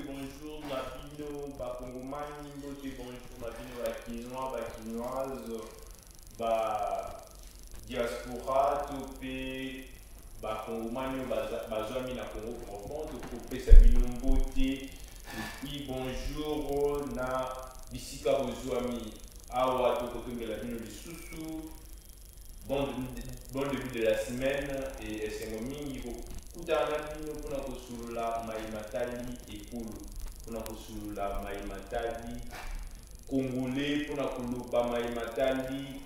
bonjour, Mabino, Bakongomani, Mbote, bonjour, Mabino, Bakinois, Bakinoise, Diaspora, Topé, Bakongomani, Bazwami, na Congo profond, Topé, Sabino, Mbote, et puis bonjour, na Bisika Bozwami, Awa, Tokotonga, la Bino, Bissoussou, bon début de la semaine, et Sengomi, Kutana Bino, Kuna Kosulula, Maimatali, et Kulu. Kuna kusula maimatali Congolais pona kuluba maimatali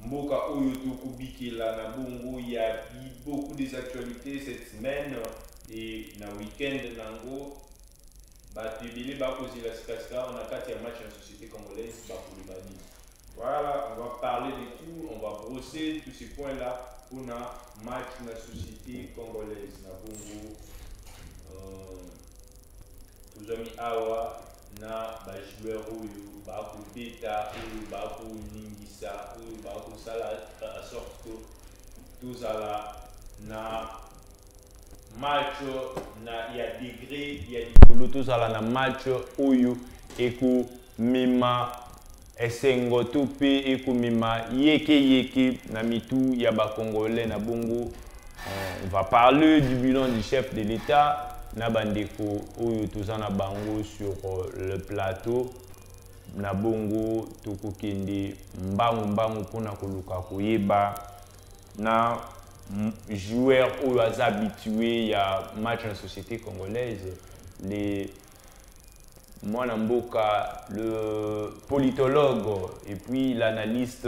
mboka oyo tokubikela na bongo ya beaucoup des actualités cette semaine et na week-end nango batebele bakozela sikasika on a kati ya match en société congolaise bakolibani. Voilà, on va parler de tout, on va brosser tous ces points là pour na match na société congolaise na bongo. Tozami awa na ba joueur oyo ba ko beta oyo ba ko ningisa oyo ba ko sala à sorte que tozala na match na ya degré ya dikolo tozala na match oyo eko mema esengo to pe eko mema yeke na mitu ya ba congolais na bongo. On va parler du bilan du chef de l'État. Nabandeko oyo tozana bango sur le plateau na bongo tokokende mbangu pona koluka koyeba na joueur oyo aza habitué ya match en société congolaise les mwana mboka le politologue et puis l'analyste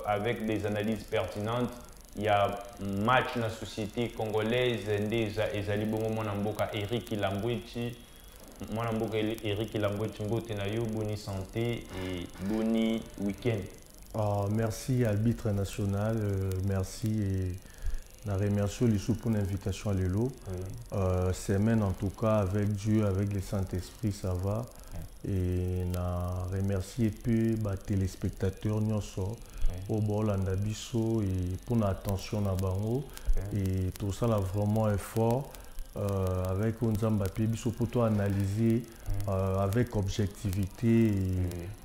avec des analyses pertinentes. Il y a match dans la société congolaise déjà ezali bongo mwana mboka Eric Lambwechi mwana mboka Eric Lambwechi ngote na yo boni santé et boni week-end. Merci arbitre national, merci et na remercie les sous pour l'invitation à l'élo. Semaine en tout cas avec Dieu, avec le Saint-Esprit ça va et na remercier peu ba téléspectateurs nyonso au Bolanda Bisso et pour l'attention à Bango et tout ça là vraiment effort avec Onzamba Bisso pour tout analyser avec objectivité et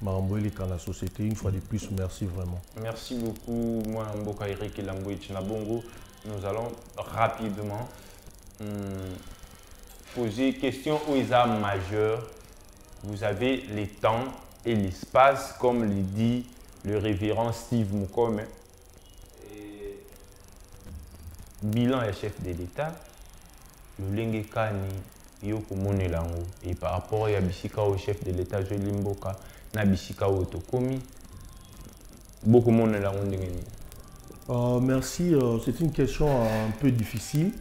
marambouer dans la société une fois de plus. Merci vraiment. Merci beaucoup moi Mboka Eric Lambwechi na Bongo. Nous allons rapidement poser question aux examens majeurs. Vous avez les temps et l'espace comme le dit le révérend Steve Mukome. Bilan et chef de l'État, le Lengekani, Yoko Monelango. Et par rapport à Bisika au chef de l'État, je l'imboka, na Bisika au Tokomi, beaucoup Monelango. Merci, c'est une question un peu difficile.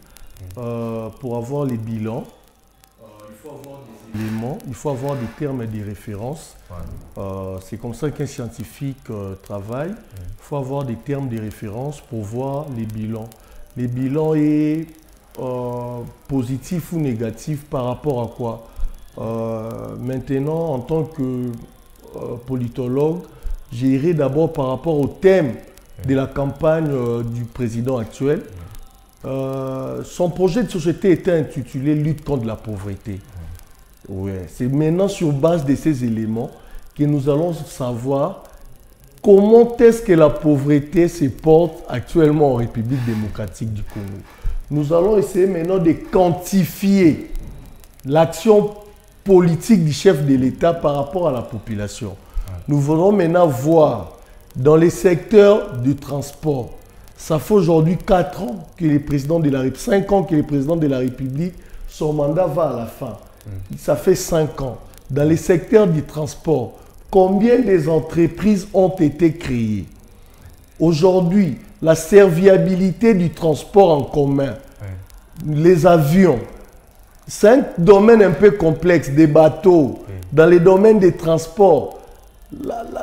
Pour avoir les bilans, il faut avoir des éléments, il faut avoir des termes et des références. C'est comme ça qu'un scientifique travaille. Il faut avoir des termes de référence pour voir les bilans. Les bilans est positif ou négatif par rapport à quoi? Maintenant, en tant que politologue, j'irai d'abord par rapport au thème de la campagne du président actuel. Son projet de société était intitulé Lutte contre la pauvreté. Ouais. C'est maintenant sur base de ces éléments que nous allons savoir comment est-ce que la pauvreté se porte actuellement en République démocratique du Congo. Nous allons essayer maintenant de quantifier l'action politique du chef de l'État par rapport à la population. Nous voulons maintenant voir dans les secteurs du transport. Ça fait aujourd'hui 4 ans que le président de la République, 5 ans que le président de la République, son mandat va à la fin. Ça fait 5 ans. Dans les secteurs du transport, combien des entreprises ont été créées? Aujourd'hui, la serviabilité du transport en commun, les avions, c'est un domaine un peu complexe, des bateaux, dans les domaines des transports,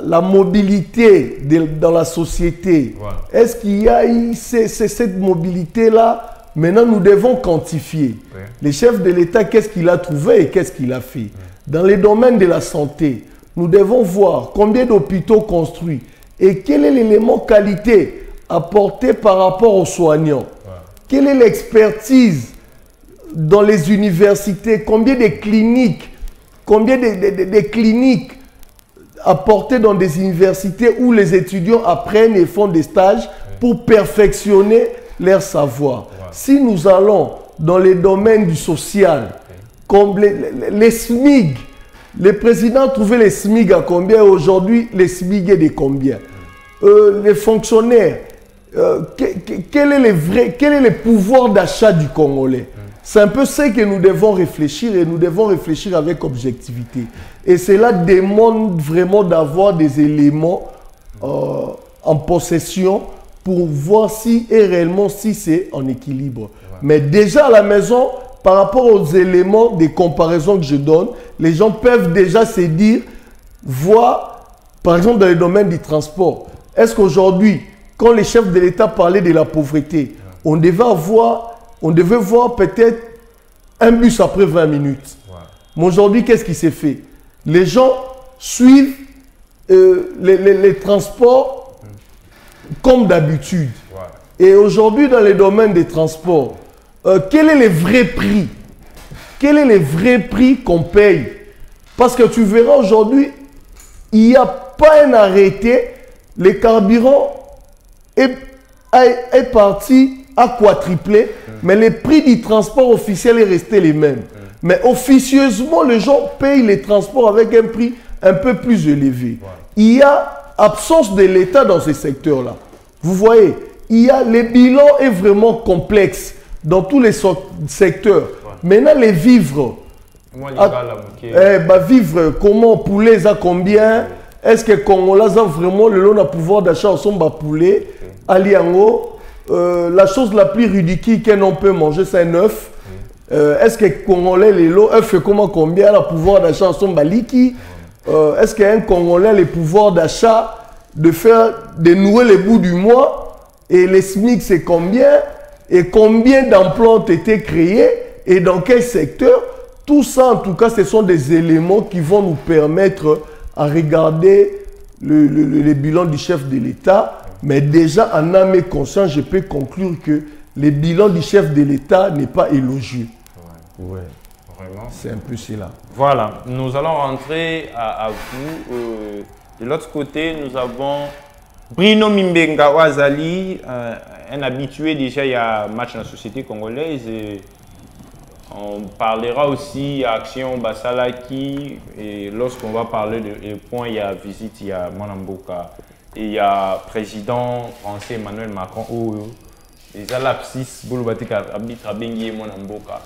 la mobilité dans la société. Est-ce qu'il y a eu cette mobilité-là? Maintenant, nous devons quantifier. Le chef de l'État, qu'est-ce qu'il a trouvé et qu'est-ce qu'il a fait? Dans les domaines de la santé, nous devons voir combien d'hôpitaux construits et quel est l'élément qualité apporté par rapport aux soignants. Quelle est l'expertise dans les universités? Combien de cliniques combien de cliniques apportées dans des universités où les étudiants apprennent et font des stages pour perfectionner leur savoir. Si nous allons dans les domaines du social, comme les SMIG, les présidents trouvaient les SMIG à combien? Aujourd'hui, les SMIG est de combien? Les fonctionnaires, quel est le pouvoir d'achat du Congolais? C'est un peu ce que nous devons réfléchir et nous devons réfléchir avec objectivité. Et cela demande vraiment d'avoir des éléments en possession pour voir si et réellement si c'est en équilibre. Mais déjà à la maison, par rapport aux éléments de comparaison que je donne, les gens peuvent déjà se dire, voir, par exemple dans le domaine du transport, est-ce qu'aujourd'hui, quand les chefs de l'État parlaient de la pauvreté, on devait voir peut-être un bus après 20 minutes. Mais aujourd'hui, qu'est-ce qui s'est fait? Les gens suivent les transports comme d'habitude. Et aujourd'hui, dans les domaines des transports, quel est le vrai prix? Quel est le vrai prix qu'on paye? Parce que tu verras aujourd'hui, il n'y a pas un arrêté, le carburant est parti à quadrupler, mais le prix du transport officiel est resté les mêmes. Mais officieusement, les gens payent les transports avec un prix un peu plus élevé. Il y a absence de l'État dans ces secteurs-là. Vous voyez, le bilan est vraiment complexe dans tous les secteurs. Maintenant, les vivres. Vivre, comment, poulet, ça combien? Est-ce que Congolais a vraiment le pouvoir d'achat au son poulet? Aliango, la chose la plus ridicule qu'on peut manger, c'est un œuf. Est-ce que Congolais, œuf comment combien? Le pouvoir d'achat au son baliki? Est-ce qu'un Congolais a le pouvoir d'achat de nouer les bouts du mois? Et les SMIC, c'est combien? Et combien d'emplois ont été créés? Et dans quel secteur? Tout ça, en tout cas, ce sont des éléments qui vont nous permettre à regarder le bilan du chef de l'État. Mais déjà, en âme et conscience, je peux conclure que le bilan du chef de l'État n'est pas élogieux. Ouais, vraiment. C'est un peu cela. Voilà, nous allons rentrer à vous. De l'autre côté, nous avons Bruno Mimbenga Ouazali, un habitué déjà, il y a match dans la société congolaise. Et on parlera aussi à Action Basalaki. Et lorsqu'on va parler de points, il y a visite, il y a Mwanamboka. Et il y a président français Emmanuel Macron. Et ça, l'abscisse, Bouloubatika, arbitre Bengi Mwanamboka.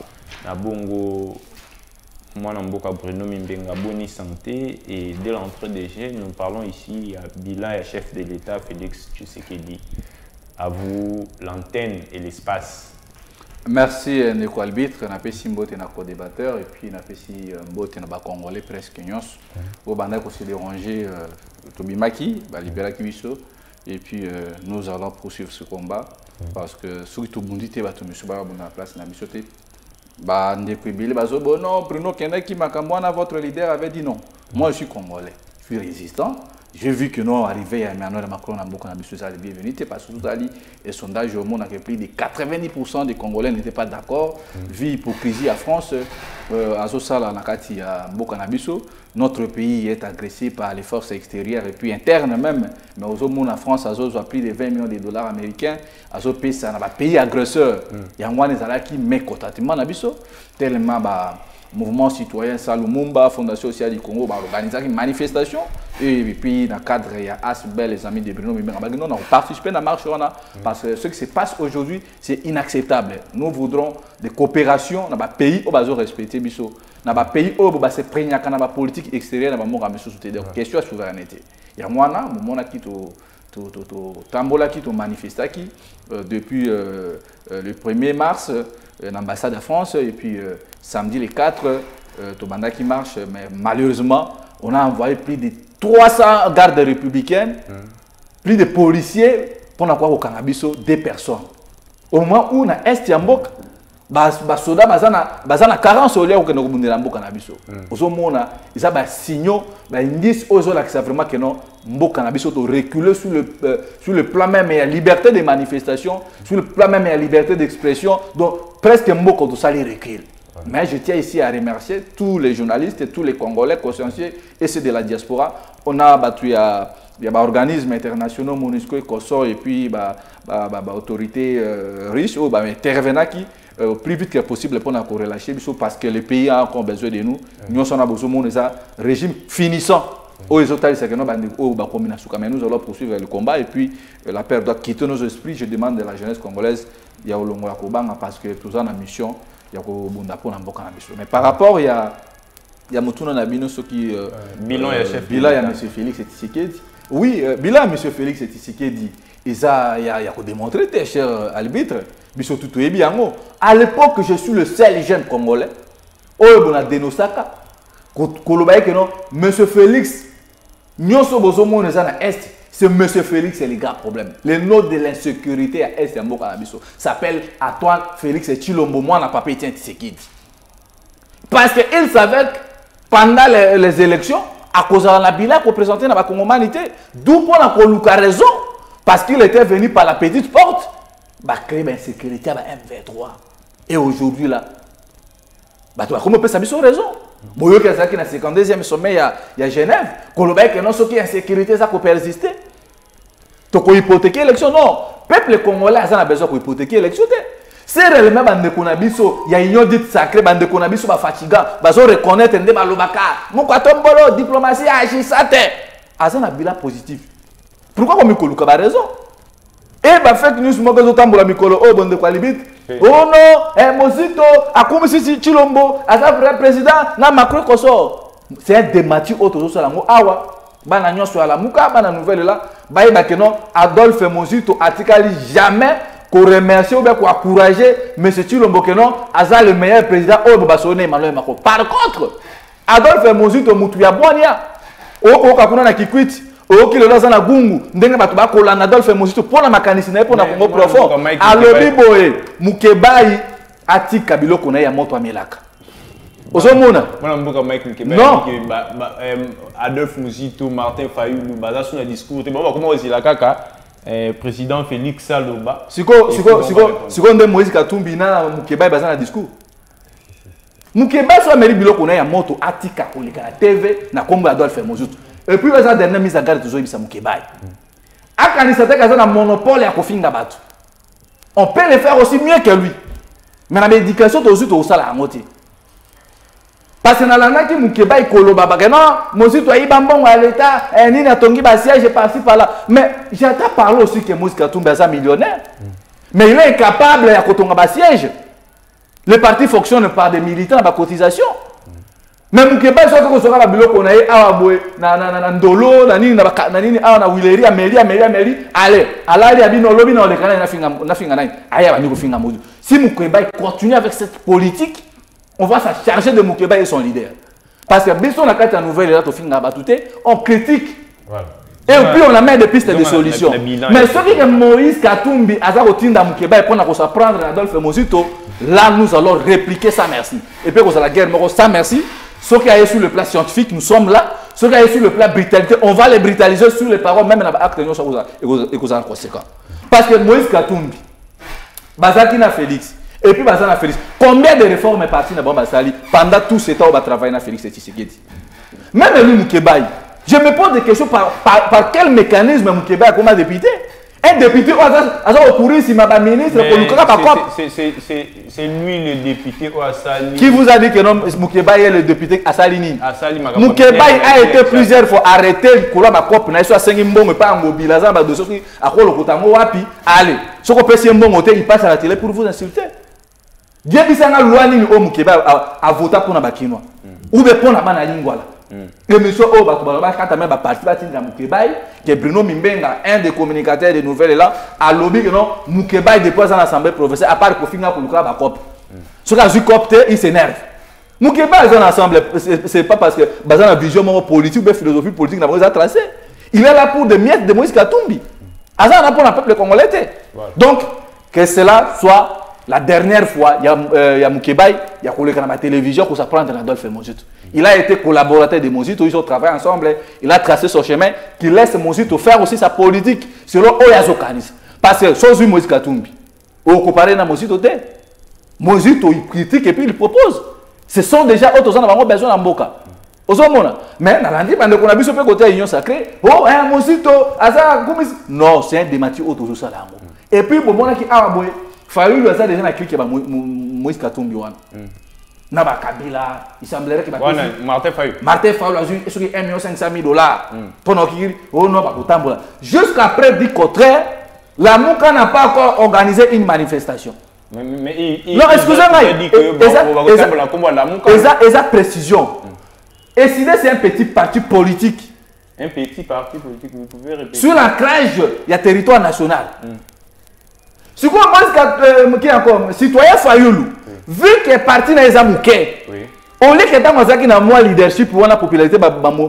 Nabongo Mwanamboka Bruno Mimbenga, Boni Santé. Et dès l'entrée des jeunes, nous parlons ici, il y a bilan et chef de l'État, Félix Tshisekedi. À vous l'antenne et l'espace. Merci Neko Albitre, na pesi mbote na co-débatteur et puis na pesi mbote na ba congolais presque nyos. Au banda ko se déranger Tobimaki, ba libéraki biso et puis nous allons poursuivre ce combat parce que surtout bundité ba to miso ba na place na biso te ba ndeko ebele bazo bon non Bruno Kendaki Makamwana votre leader avait dit non. Moi je suis congolais, je suis résistant. J'ai vu que nous arrivons à Emmanuel Macron à beaucoup de bienvenue parce que tout à l'heure, les sondages au monde a plus de 90% des Congolais n'étaient pas d'accord. Vu l'hypocrisie à France, à Zosala, Nakati, à Bokanabiso, notre pays est agressé par les forces extérieures et puis internes même. Mais aux autres, en France, à Zos a plus de 20 millions de dollars américains. À Zos pays, ça n'a pas pays agresseur. Il y a un des qui met cotatement Nabiso, tellement mouvement citoyen Salumumba, Fondation sociale du Congo, organisé une manifestation. Et puis, dans le cadre, il y a Asbel, les amis de Bruno Mimbenga. Nous avons participé à la marche parce que ce qui se passe aujourd'hui, c'est inacceptable. Nous voudrons des coopérations dans les pays où nous devons respecter. Dans les pays où nous devons se prendre dans la politique extérieure, nous devons soutenir. Question de souveraineté. Il y a un qui Tambola qui manifesté depuis le 1er mars l'ambassade de France et puis samedi le 4 Tobanda qui marche, mais malheureusement on a envoyé plus de 300 gardes républicaines, plus de policiers pour avoir au cannabis des personnes. Au moment où on a est Yambok, soda bazana carence au lieu où on a un cannabis. Au moment ils ont des signaux, des indices aux autres qui vraiment que non, le cannabis reculer sur le plan même de la liberté de manifestation, sur le plan même de la liberté d'expression, donc presque Mboko tout ça les recule. Mais je tiens ici à remercier tous les journalistes et tous les Congolais consciencieux et ceux de la diaspora. On a battu il y a des organismes internationaux, MONUSCO et COSO, et puis autorités riches, intervenant qui au plus vite que possible pour nous relâcher, parce que le pays a encore besoin de nous. Nous sommes besoin de un régime finissant. Nous allons poursuivre le combat et puis la paix doit quitter nos esprits. Je demande de la jeunesse congolaise, il y a parce que tout ça en mission, il y a mais par rapport, il y a Moutouna Nabino, ce qui bilan et chef. Bilan, il y a M. Félix Tshisekedi. Oui, bilan, M. Félix Tshisekedi. Il y a démontré, cher arbitre. À l'époque, je suis le seul jeune Congolais. M. Félix, c'est M. Félix et les gars problème. Le nom de l'insécurité à Est s'appelle Antoine Félix Tshilombo, moi n'a pas pété Tshisekedi. Parce qu'il savait que pendant les élections, à cause de la bilan qu'on présentait dans la humanité, d'où pour la raison, parce qu'il était venu par la petite porte, bah créer l'insécurité à M23. Et aujourd'hui là, bah tu vois comment on peut s'amuser raison. Bon, il y a qui dans le 52e sommet, il y a Genève, que non, ce qui est insécurité, ça peut persister. Donc, on hypothéquer l'élection, non. Le peuple congolais a besoin d'hypothéquer l'élection. C'est réellement bande konabiso, il y a une dite sacrée bande konabiso ba fatigant, bazo reconnaître ndé balobaka. Mon kwatombolo diplomatie agissate. Azana bilan positif. Pourquoi on mikoluka ba raison? Et ba fake news mo gazo tambola mikolo o bande kwalibit. Oh non, Mozito, Akoumisi Tshilombo, aza vrai président na Macron koso. C'est un démenti autre sur la mo awa. Bana nyonso ala muka bana nouvelle là, ba yeba non Adolphe Mozito atikali jamais qu'on remercie ou bien qu'on encourager M. Tshilombo que non, Aza le meilleur président au Bassone Emmanuel Macron. Par contre, Adolphe Mozito Moutuya Boania, au Kakuna na Kikwit, au Kilola na Gungu, Ndenga Batuba Kola Adolphe Mozito pour la mécanisme pour la Congo profond. Alobi Boye, Mukebai, Atik Kabilo Kona ya moto amelaka. Ozomona. Non. Adolphe Mozito, Martin Fayulu, Baza sur le discours. Comment on dit la kaka? Président Félix Saloba. Si on a Moïse Katumbi na Mukeba baza na discours. Mukeba so meri biloko na ya moto atika koleka na TV na kombo Adolphe Mozito. Et puis baza dernière mise en garde toujours bisa Mukeba. Akanisa te kaza na monopole ya kofinga bato. On peut le faire aussi mieux que lui. Mais la médication toujours au sala ngoti. Parce que dans la qui Mukeba ikoloba bakena Mozito ayiba mbongo à l'état ni na tongi ba siège par-ci par-là. Mais j'entends parler aussi que Moïse Katumbi est millionnaire. Mais il est incapable de kotonga ba siège. Le parti fonctionne par des militants à cotisation. Mais Mukeba so ko sokala biloko na ye awa boye na ndolo na nini na nini awa na wileri ameli allez alali abino lobi na olekana na finga nai aya ba niko finga Mozito. Si Mukeba continue avec cette politique, on va se charger de Mukeba et son leader. Parce que Besson a quatre nouvelles là, on critique. Voilà. Et puis on amène des pistes de solutions. Mais ce qui est Moïse Katumbi, Azarotinda Mukeba et pour nous prendre Adolphe Mozito, là nous allons répliquer ça merci. Et puis on a la guerre, ça merci. Ce qui est sur le plan scientifique, nous sommes là. Ce qui est sur le plan brutalité, on va les brutaliser sur les paroles, même dans l'acte de et qu'on a conséquent. Parce que Moïse Katumbi, Bazakina Félix, et puis Bazana Félix, combien de réformes est parti dans Basali pendant tout ce temps où on va travailler dans Félix Tshisekedi? Même lui, Mukeba, je me pose des questions par quel mécanisme Mukeba comme député? Un député, c'est lui le député au Assali. Qui vous a dit que non, Mukeba est le député Assalinine? Mukeba a été plusieurs fois arrêté pour la cop, na soit 5 mbongo pas mobilisant ba dossier à quoi le kotango wapi allez. Ce qu'on peut si mbongo il passe à la télé pour vous insulter. Dieu bisanga loi nini o Mukeba a voté pour na bakinois. Ou be pour na bana lingwala. L'émission au Bakouba, quand même, parti de Mukeba, que Bruno Mimbenga, un des communicateurs des nouvelles là, a lobby que non, Mukeba dépose en assemblée professionnelle, à part Kofinga pour le club à COP. Ce cas, copte, il s'énerve. Mukeba est en assemblée, c'est pas parce que, basé sur la vision politique ou philosophie politique, n'a pas tracé. Il est là pour des miettes de Moïse Katumbi. Azan a pour le peuple congolais. Donc, que cela soit la dernière fois, il y a Mukeba, il y a la télévision pour s'apprendre à Adolphe Mozito. Il a été collaborateur de Mozito, ils ont travaillé ensemble, il a tracé son chemin, qui laisse Mozito faire aussi sa politique selon Oyazokanis. Parce que, sans Moïse Katumbi, on compare à Mozito, Mozito il critique et puis il propose. Ce sont déjà autres gens qui ont besoin d'amboka. Mais dans l'année, on a vu ce côté union sacrée. Oh, un mosito, non, c'est un démenti autour de ça. Et puis, pour moi, qui a aboyé, fallu le ça déjà na cliquer Moïse Katumbi wana. Na ba Kabila, il semblerait que Martin Fayulu. Martin Fayulu a eu sur $1,500,000 pendant qu'il oh non pas Kotambola. Jusqu'à preuve du contraire, la Mouka n'a pas encore organisé une manifestation. Non, excusez-moi. Esa précision. Et si c'est un petit parti politique. Un petit parti politique, vous pouvez répéter. Sur l'ancrage, il y a territoire national. Si vous qui encore citoyen Fayulu, vu que parti na ezamouké, on est que dans Mazaki na moi leadership pour la popularité,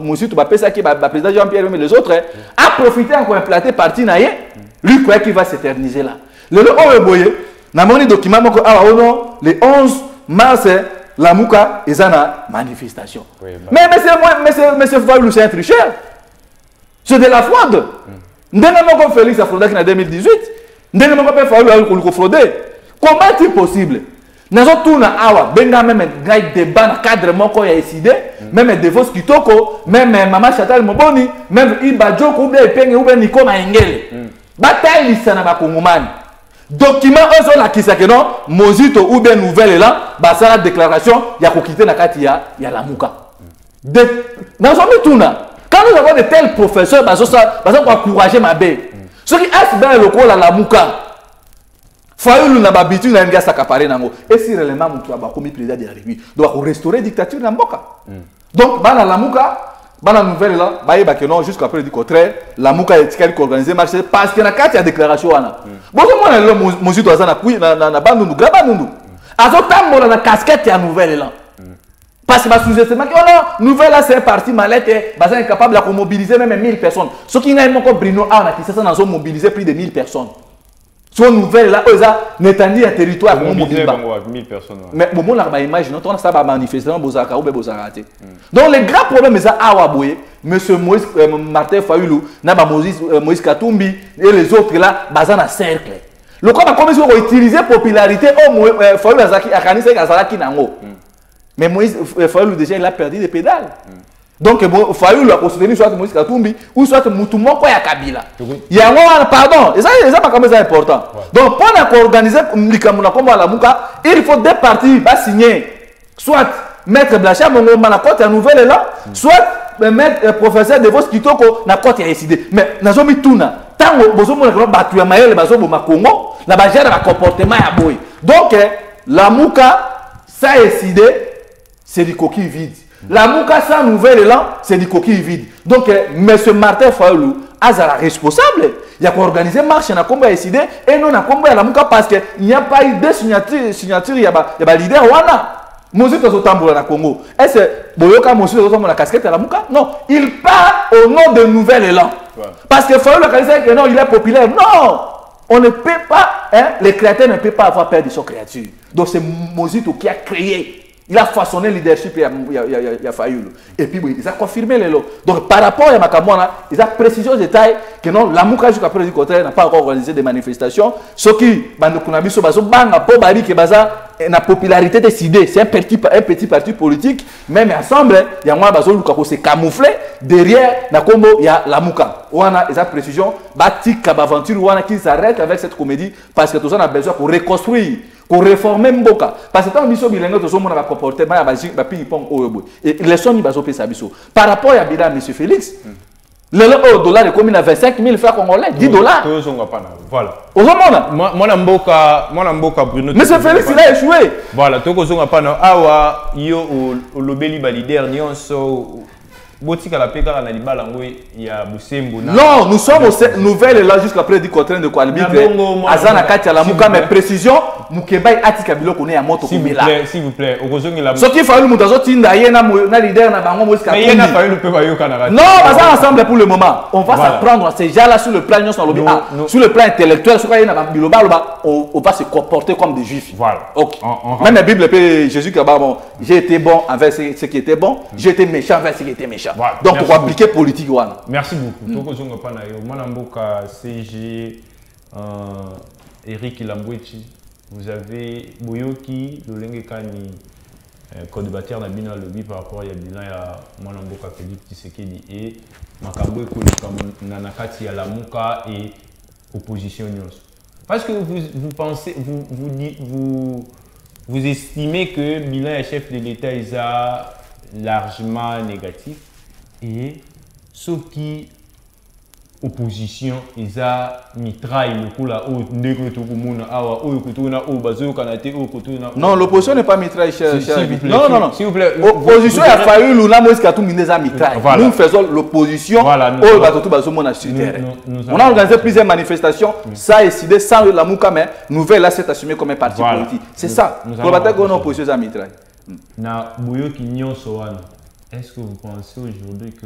monsieur tu vas penser que président Jean-Pierre mais les autres a profité encore implanter parti na yé, lui quoi qui va s'éterniser là. Le Oeboye, na moni document moko le 11 mars la Mouka ezana manifestation. Mais monsieur Fayulu c'est un tricheur. C'est de la fraude. Ndenge moko Félix a fraudé en 2018. Ndenge moko pe Fayulu a fraudé. Comment est-il possible? Nazo tuna awa benga même gay débat na cadre moko ya décidé, même Devos Kitoko, même Mama Chantal Moboni, même Iba Joko ou bien Penge ou bien Nico Maengele. Bataille lisana ba Kongomani. Document ozo la kisake non, Mozito ou bien nouvelle là, ba sala déclaration ya ko quitter na kati ya la Mouka. Nazo mituna. Quand nous avons de tels professeurs, bazo encourager ma bé. Ceux qui est dans le cours la Mouka. Fayulu na babitu na nga sakapare nango. Et si réellement mutu ba komi président de la République, doit restaurer dictature na mboka. Donc bana la Mouka, bana nouvelle là, ba yeba que non jusqu'à preuve du contraire, la Mouka est qui organiser marché parce que na kati ya déclaration wana. Bozo mona le mozito azana kui na bandu graba nundu. Azo tambola na casquette ya nouvelle là. Parce que sous-estimement que nouvelle là c'est un parti malette et est capable de mobiliser même 1000 personnes. Ce qui n'a pas Bruno a qui ça n'a mobilisé plus de 1000 personnes. Son nouvelle là, Netandi un territoire mobilisé 1000 personnes. Mais au moment là, imagine, on a ça va manifester dans Bozaka ou Bozarate. Donc le grand problème c'est Awaboué, monsieur Moïse Martin Fayulu, Naba Moïse Katumbi et les autres là, basant un cercle. Le quoi comme ils ont utilisé popularité au Fayulu Azaki Akani c'est Azaki Nango. Mais Moïse Fayulu déjà il a perdu des pédales. Donc Fayulu a soutenir soit Moïse Katumbi ou soit Moutoumon Koya Kabila. Il y a un pardon, et ça pas comme ça important. Donc pour organiser l'Ikamuna comme la Mouka, il faut deux parties va signer. Soit Maître Blachar Mongo Manakot à nouvelle là, soit Maître professeur Devos Kitoko na côte a décidé. Mais nazomi tuna, tant bozo mo na batu ya mayele bazo bo Makongo, la bagère va comportement ya boy. Donc la Mouka ça est décidé, c'est du coquille vide. La Mouka sans nouvelle là, c'est du coquille vide. Donc, M. Martin Fayulu a la responsable. Il y a qu'à organiser marche, il y a combat décidé, et non, il y a combat à la Mouka parce qu'il n'y a pas eu de signature, il y a leader Wana. Monsieur Tozotamboula na Congo. Est-ce que Boyoka Monsieur Tozotamboula la casquette à la Mouka? Non, il part au nom de nouvel élan. Parce que Fayulu a dit que non, il est populaire. Non, on ne peut pas, les créateurs ne peuvent pas avoir peur de son créature. Donc, c'est Mozito qui a créé. Il a façonné le leadership, il a Fayulu. Et puis, il a confirmé les lots. Donc, par rapport à Makamwana, il a précisé aux détails que non, la Mouka jusqu'à présent du contraire n'a pas encore organisé des manifestations. Ce qui, Bandokunabiso, Banga, Pobari, Kebaza, la popularité décidée. C'est un petit parti politique. Même ensemble, il y a un Bazo Lukako s'est camouflé. Derrière, il y a la Mouka. Ouana, ils ont précision. Bati Kabaventure, Ouana qui s'arrête avec cette comédie parce que tout ça a besoin pour reconstruire. Pour réformer Mboka. Parce que tant que nous avons besoin de comportement, et les sons ils ont par rapport à Bida, M. Félix, le dollar est commis à 25 000 francs congolais, 10 dollars. Voilà. Moi, Mboka Bruno. M. Félix, il a échoué. Voilà, tout le monde a awa yo au lobby leader nyonso. Botika la peka na libala ngwe ya Busembo na. Non, nous sommes aux nouvelles là jusqu'à près du contrat de Kwalbitre. Azana kati la Mouka mais précision Moukebai atika biloko ne ya moto kumela. S'il vous plaît, okozongi la. Ce qui Fayulu mutazo tinda yena na leader na bango Moïse Katumbi. Mais yena Fayulu peut bayoka na. Non, baza ensemble pour le moment. On va s'apprendre à ces gens-là sur le plan sur le plan intellectuel, sur yena biloba on va se comporter comme des juifs. Voilà. OK. Même la Bible peut Jésus qui a bon, j'ai été bon envers ce qui était bon, j'ai été méchant envers ce qui était méchant. Voilà. Donc, on va appliquer politique. Merci beaucoup. Tokozonga Panayo, Manamboka, CG, Eric Lambouechi, vous avez Boyoki, Lolenge Kani, co-débatteur n'a bien lobby par rapport à bilan ya mwana mboka Félix Tshisekedi et makambo ekoluka na nakati ya lamuka et opposition nyonso. Parce que vous pensez, vous estimez que le bilan chef de l'État est largement négatif et ce qui opposition ils a mitraille le coup là non, l'opposition n'est pas mitraille, cher. Non. S'il vous plaît. L'opposition a fallu l'una moi tout mitraille. Nous faisons l'opposition. Voilà. On a organisé plusieurs manifestations. Ça a décidé sans la mouka, mais nouvelle là c'est assumé comme un parti politique. C'est ça. Pour la bataille qu'on a opposition à mitraille. Est-ce que vous pensez aujourd'hui que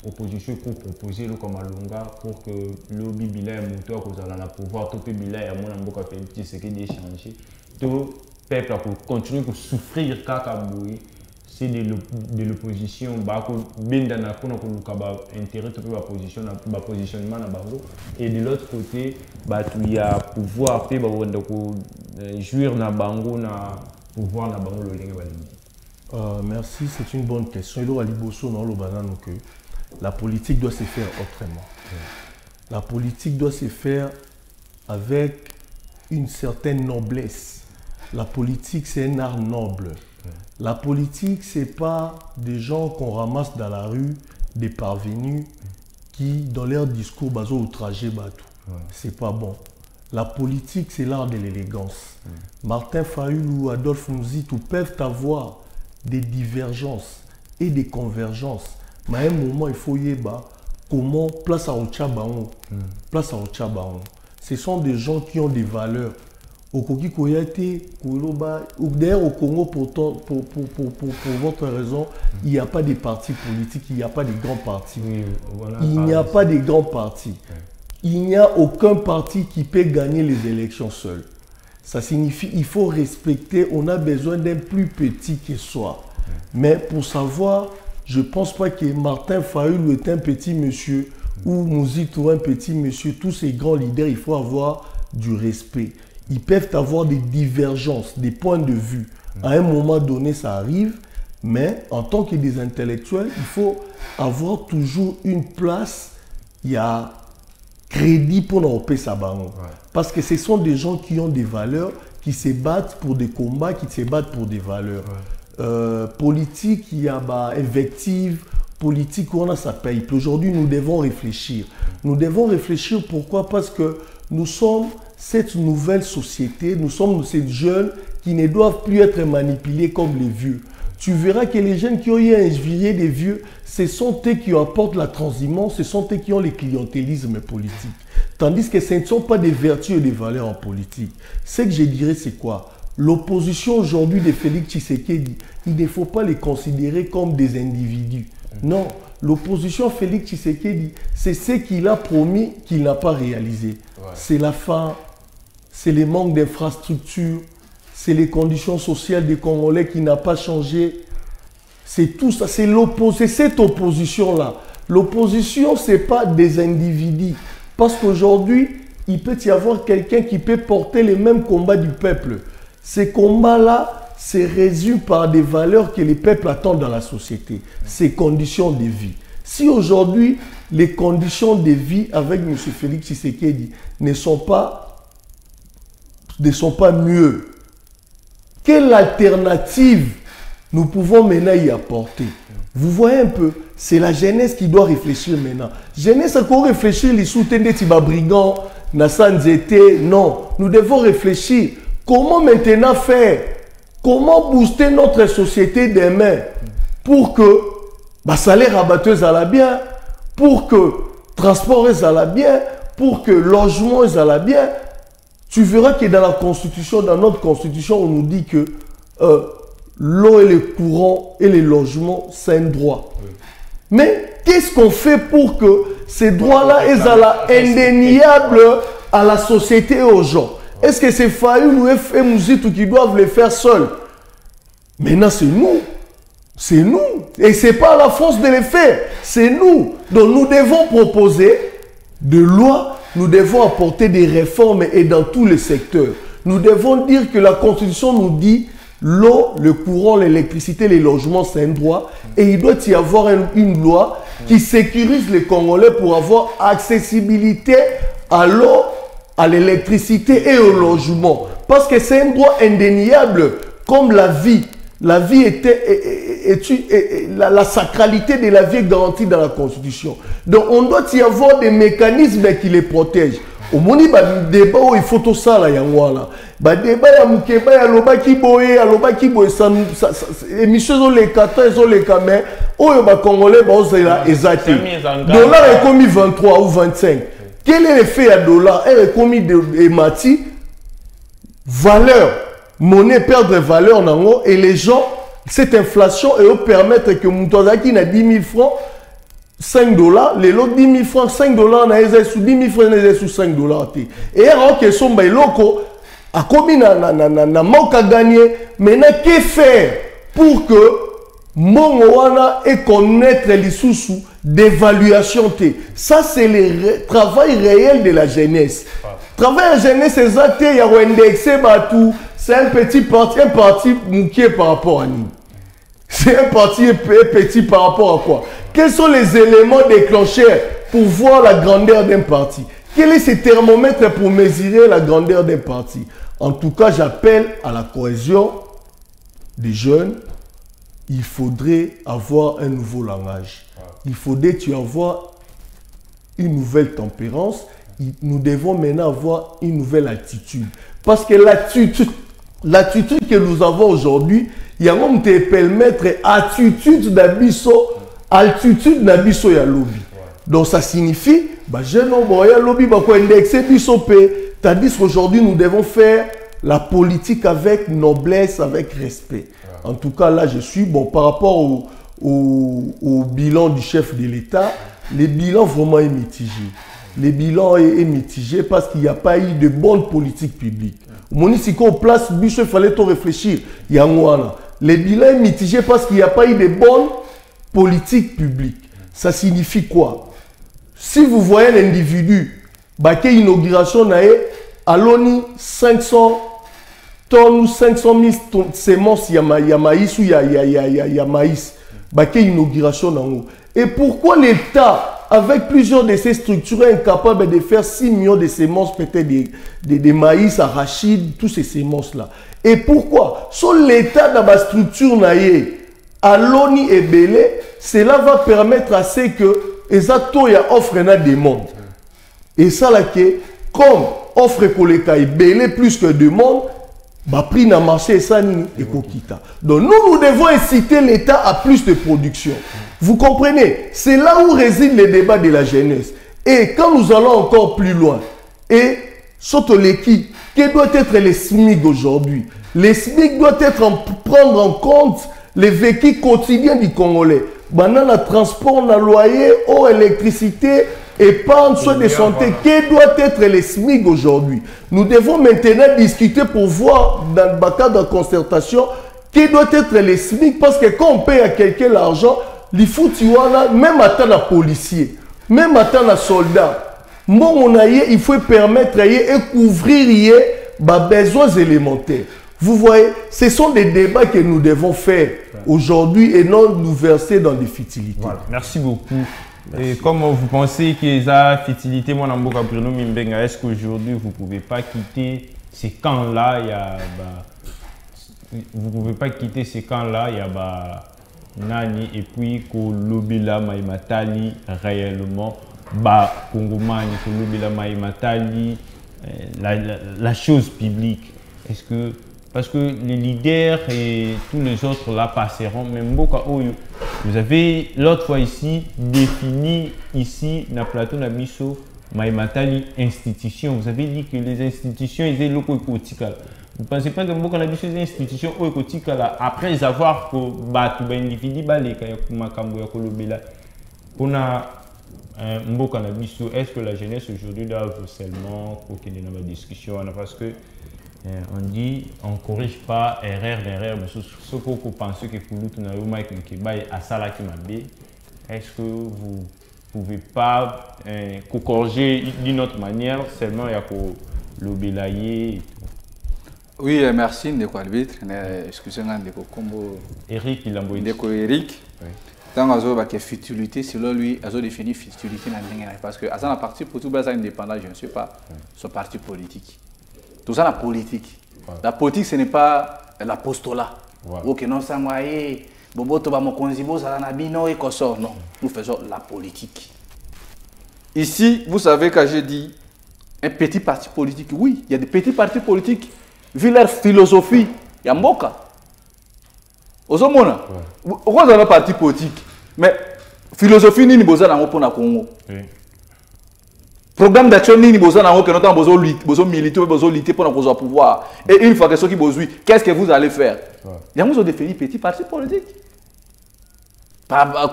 l'opposition peut proposer comme Alonga pour que le bilan moteur que vous allez pouvoir tout bilan et mon amboka fait ce qui est échangé tout peuple pour continuer à souffrir kakaboui c'est de l'opposition bah que bien dans la intérêt tout la position la positionnement na bango et de l'autre côté bah il y a pouvoir pe ba wanda ko jouir na bango na pouvoir na bango le merci, c'est une bonne question. Il y a que la politique doit se faire autrement. La politique doit se faire avec une certaine noblesse. La politique, c'est un art noble. La politique, ce n'est pas des gens qu'on ramasse dans la rue, des parvenus qui, dans leur discours, basent outragé Batou. Ce n'est pas bon. La politique, c'est l'art de l'élégance. Martin Fayulu ou Adolphe Mouzitou peuvent avoir des divergences et des convergences. Mais à un moment, il faut y aller comment place à Ochabaon. Place à Ochabaon. Ce sont des gens qui ont des valeurs. Au Koki Koyate, d'ailleurs au Congo, pourtant, pour votre raison, il n'y a pas de partis politiques, il n'y a pas de grands partis. Il n'y a pas de grands partis. Il n'y a aucun parti qui peut gagner les élections seul. Ça signifie qu'il faut respecter, on a besoin d'un plus petit qu'il soit. Mais pour savoir, je ne pense pas que Martin Fayulu est un petit monsieur ou Mouzitou un petit monsieur. Tous ces grands leaders, il faut avoir du respect. Ils peuvent avoir des divergences, des points de vue. À un moment donné, ça arrive. Mais en tant que des intellectuels, il faut avoir toujours une place. Il y a crédit pour nos Sabaron. Parce que ce sont des gens qui ont des valeurs, qui se battent pour des combats, qui se battent pour des valeurs. Politique, il y a invective, politique, on a sa paye. Aujourd'hui, nous devons réfléchir. Nous devons réfléchir pourquoi? Parce que nous sommes cette nouvelle société, nous sommes ces jeunes qui ne doivent plus être manipulés comme les vieux. Tu verras que les jeunes qui ont eu inspiré des vieux, ce sont eux qui apportent la transhumance, ce sont eux qui ont le clientélisme politique. Tandis que ce ne sont pas des vertus et des valeurs en politique. Ce que je dirais, c'est quoi? L'opposition aujourd'hui de Félix Tshisekedi, il ne faut pas les considérer comme des individus. Non, l'opposition Félix Tshisekedi, c'est ce qu'il a promis qu'il n'a pas réalisé. C'est la faim, c'est les manques d'infrastructures, c'est les conditions sociales des Congolais qui n'ont pas changé. C'est tout ça, c'est cette opposition-là. L'opposition, ce n'est pas des individus. Parce qu'aujourd'hui, il peut y avoir quelqu'un qui peut porter les mêmes combats du peuple. Ces combats-là se résument par des valeurs que les peuples attendent dans la société. Ces conditions de vie. Si aujourd'hui, les conditions de vie avec M. Félix Tshisekedi ne sont pas mieux, quelle alternative nous pouvons maintenant y apporter? Vous voyez un peu, c'est la jeunesse qui doit réfléchir maintenant. Jeunesse a qu'on réfléchir, les soutiens des brigands, non, nous devons réfléchir. Comment maintenant faire? Comment booster notre société demain pour que salaire rabatteuse à la bien, pour que transport à la bien, pour que logement à la bien? Tu verras que dans la Constitution, dans notre Constitution, on nous dit que l'eau et le courant et les logements, c'est un droit. Mais qu'est-ce qu'on fait pour que ces droits-là soient indéniables à la société et aux gens? Est-ce que c'est Fayulu ou Mouzitou qui doivent les faire seuls? Maintenant, c'est nous. C'est nous. Et ce n'est pas la force de les faire. C'est nous. Donc, nous devons proposer des lois. Nous devons apporter des réformes et dans tous les secteurs. Nous devons dire que la Constitution nous dit L'eau, le courant, l'électricité, les logements, c'est un droit. Et il doit y avoir une loi qui sécurise les Congolais pour avoir accessibilité à l'eau, à l'électricité et au logement. Parce que c'est un droit indéniable, comme la vie. La vie la sacralité de la vie est garantie dans la Constitution. Donc on doit y avoir des mécanismes qui les protègent. Au moment où débat il faut tout ça là, débat ya mukeba ya lobaki boye émission les 14 les caméras oyo ba congolais ba ozela ezati dollar est commis 23 ou 25. Quel est l'effet à dollar? Elle est commis de mati valeur monnaie perdre valeur nango et les gens cette inflation et permettre que mutozaki na 10 000 francs 5 dollars, les lots 10 000 francs, 5 dollars, sous 10 000 francs, sous 5 dollars. Et alors que son locaux a commis na manque à gagner, maintenant que faire pour que mon wana et connaître les sous d'évaluation? Ça c'est le travail réel de la jeunesse. Travail de la jeunesse, c'est ça, il y a un indexé, c'est un parti mouqué par rapport à nous. C'est un parti petit par rapport à quoi? Quels sont les éléments déclencheurs pour voir la grandeur d'un parti? Quel est ce thermomètre pour mesurer la grandeur d'un parti? En tout cas, j'appelle à la cohésion des jeunes. Il faudrait avoir un nouveau langage. Il faudrait avoir une nouvelle tempérance. Nous devons maintenant avoir une nouvelle attitude. Parce que l'attitude que nous avons aujourd'hui, il y a même des permettre attitude d'abisso, altitude d'abisso ya lobby. Donc ça signifie, je n'ai lobby indexé bisso p. Tandis qu'aujourd'hui nous devons faire la politique avec noblesse, avec respect. En tout cas là je suis bon par rapport au bilan du chef de l'État. Le bilan vraiment est mitigé. Le bilan est mitigé parce qu'il n'y a pas eu de bonne politique publique. Au ici qu'on place, il fallait tout réfléchir. Il y a un le bilan est mitigé parce qu'il n'y a pas eu de bonne politique publique. Ça signifie quoi? Si vous voyez l'individu, qui inauguration à l'ONU 500 tonnes ou 500 000 tonnes semences, il y a maïs ou il y a maïs. Qui inauguration. Et pourquoi l'État, avec plusieurs de ces structures, est incapable de faire 6 millions de semences, peut-être des maïs, arachides, tous ces semences-là? Et pourquoi? Sur l'État dans la structure, à l'ONU et Belé, cela va permettre à ce que les acteurs offrent une demande. Et ça, là, comme offre que les Belé plus que demande, prix dans le marché, ça, et Kokita. Donc, nous devons inciter l'État à plus de production. Vous comprenez? C'est là où réside le débat de la jeunesse. Et quand nous allons encore plus loin, et surtout l'équipe, quel doit être le SMIC aujourd'hui? Le SMIC doit prendre en compte les vécus quotidiens du Congolais. Maintenant, le transport, le loyer, eau, électricité, épargne, soins de santé, quel doit être le SMIC aujourd'hui? Nous devons maintenant discuter pour voir dans le cadre de concertation quel doit être le SMIC, parce que quand on paye à quelqu'un l'argent, il faut même attendre un policier, même attendre un soldat. Il faut permettre et couvrir les besoins élémentaires. Vous voyez, ce sont des débats que nous devons faire aujourd'hui et non nous verser dans des futilités. Voilà. Merci beaucoup. Merci. Et comme vous pensez que ça futilité, mon amour Bruno Mimbenga, est-ce qu'aujourd'hui vous ne pouvez pas quitter ces camps-là? Vous ne pouvez pas quitter ces camps-là, il y a Nani et puis Kolobila Maimatali réellement Kongomani Kolobila Maimatali la chose publique. Est-ce que parce que les leaders et tous les autres là passeront même beaucoup. Vous avez l'autre fois ici défini ici na plateau na biso Maimatali institution. Vous avez dit que les institutions étaient locaux écoutiques. Vous ne pensez pas que beaucoup des institutions écoutiques après avoir que individu on a est-ce que la jeunesse aujourd'hui doit seulement qu'il y ait une discussion parce que on dit on ne corrige pas erreur d'erreur, mais ce que vous pensez que pour nous à ça qui m'a dit, est-ce que vous ne pouvez pas corriger d'une autre manière, seulement il y a le bélayer et tout? Oui, merci Ndeko Albitre. Excusez-moi Ndeko Kombo. Eric Ilamboï. Ndeko Eric. Tant que futilité, selon lui, il a défini futilité parce que à la partie pour tout bas indépendant, je ne sais pas, son parti politique. Tout ça la politique. La politique, ce n'est pas l'apostolat. Ok, non, ça m'a Bobo Toba Mokonzibo, Salanabino et Kossor. Non, nous faisons la politique. Ici, vous savez quand j'ai dit un petit parti politique, oui, il y a des petits partis politiques, vu leur philosophie, il y a Mboka. Aux hommes, on a un parti politique, mais philosophie ni besoin d'en pour le Congo. Programme d'action ni besoin d'en que notre besoin militer, besoin lutter pour notre pouvoir. Et une fois que ceux qui besoin, qu'est-ce que vous allez faire? Il y a nous défini petit parti politique.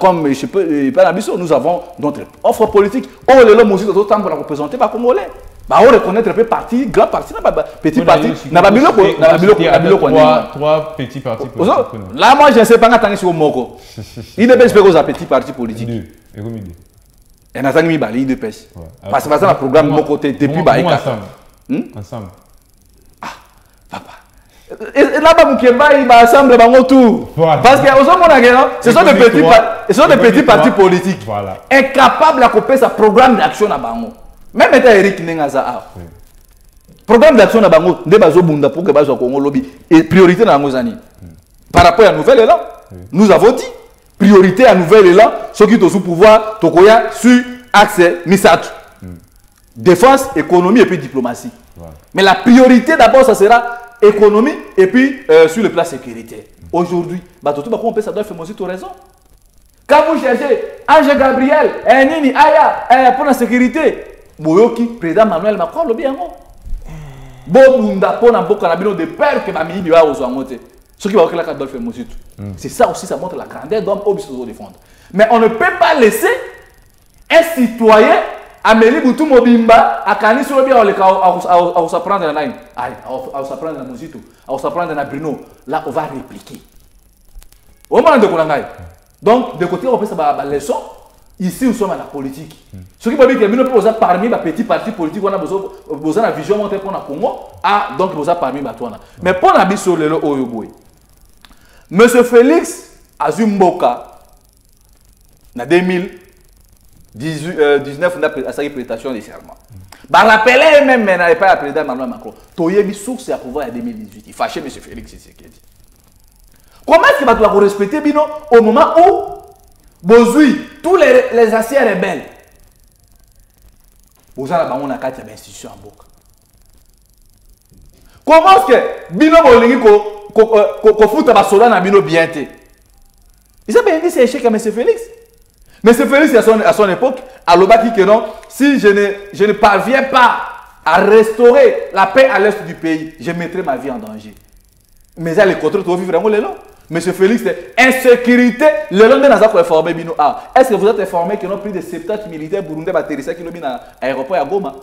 Comme je peux pas l'ambition, nous avons notre offre politique. Oh, les hommes aussi, d'autres temps pour la représenter par Congolais. Bah, on reconnaît un peu parti, grand parti, petit parti. N'a pas trois petits partis politiques. Là, moi, je ne sais pas quand sur Moko. Il ne pêche pas aux petits partis politiques. Et n'a pas mis bali de pêche. Parce que ça, le programme Moko depuis Baïka. Ensemble. Ah, papa. Et là-bas, Moukemba, il va ensemble tout. Parce que ce sont des petits partis politiques incapables de copier ce programme d'action à Bango. Même Eric Nengaza. Programme d'action à Bango, des bases Bunda pour que base au Congo lobby et priorité dans nos années. Par rapport à la nouvelle élan, nous avons dit priorité à nouvelle élan, ceux qui sont sous pouvoir, Tokoya sur accès Misat. Défense, économie et puis diplomatie. Mais la priorité d'abord, ça sera économie et puis sur le plan sécuritaire. Aujourd'hui, ça doit faire aussi raison. Quand vous cherchez Ange Gabriel, Nini, Aya, pour la sécurité, Boyoki, président Manuel Macron, le bien. De peur que ma mini va aux amotés. Ce qui va faire la Adolphe Mositou. C'est ça aussi, ça montre la grandeur d'homme au de défendre. Mais on ne peut pas laisser un citoyen Amélie Boutou Mobimba, à Kani sur le bien, on va s'apprendre la Naïm. On va s'apprendre la Mositou, on va s'apprendre la Bruno. Là, on va répliquer. Au moment de Kolangaï. Donc, de côté, on peut faire la leçon. Ici, nous sommes à la politique. Ce qui veut dire que nous sommes parmi les petits partis politiques, on a besoin de la vision montée pour le Congo. Ah, donc nous sommes parmi les toi. Mais pour la sur le Oyoboy, M. Félix Azumboka, en 2019, on a sa prestation de serment. Rappelez même, mais n'avait pas le président Emmanuel Macron. Toyebi source à pouvoir en 2018. Il fâchait M. Félix Tshisekedi. Comment est-ce qu'il va devoir respecter Bino au moment où Bozui, tous les anciens rebelles, vous avez une carte d'institution en Boka. Comment est-ce que Bino Bolingi ko fout à Sola na Bino bien té? Ils ont bien dit c'est échec à M. Félix. M. Félix à son époque, à l'Obaki que non, si je ne parviens pas à restaurer la paix à l'est du pays, je mettrai ma vie en danger. Mais ça les contre tout vivre vraiment les longs. Monsieur Félix, insécurité, le long de Nazako est formé. Est-ce que vous êtes informé que nous avons plus de 70 militaires burundais atterrissés qui ont mis à l'aéroport à Goma?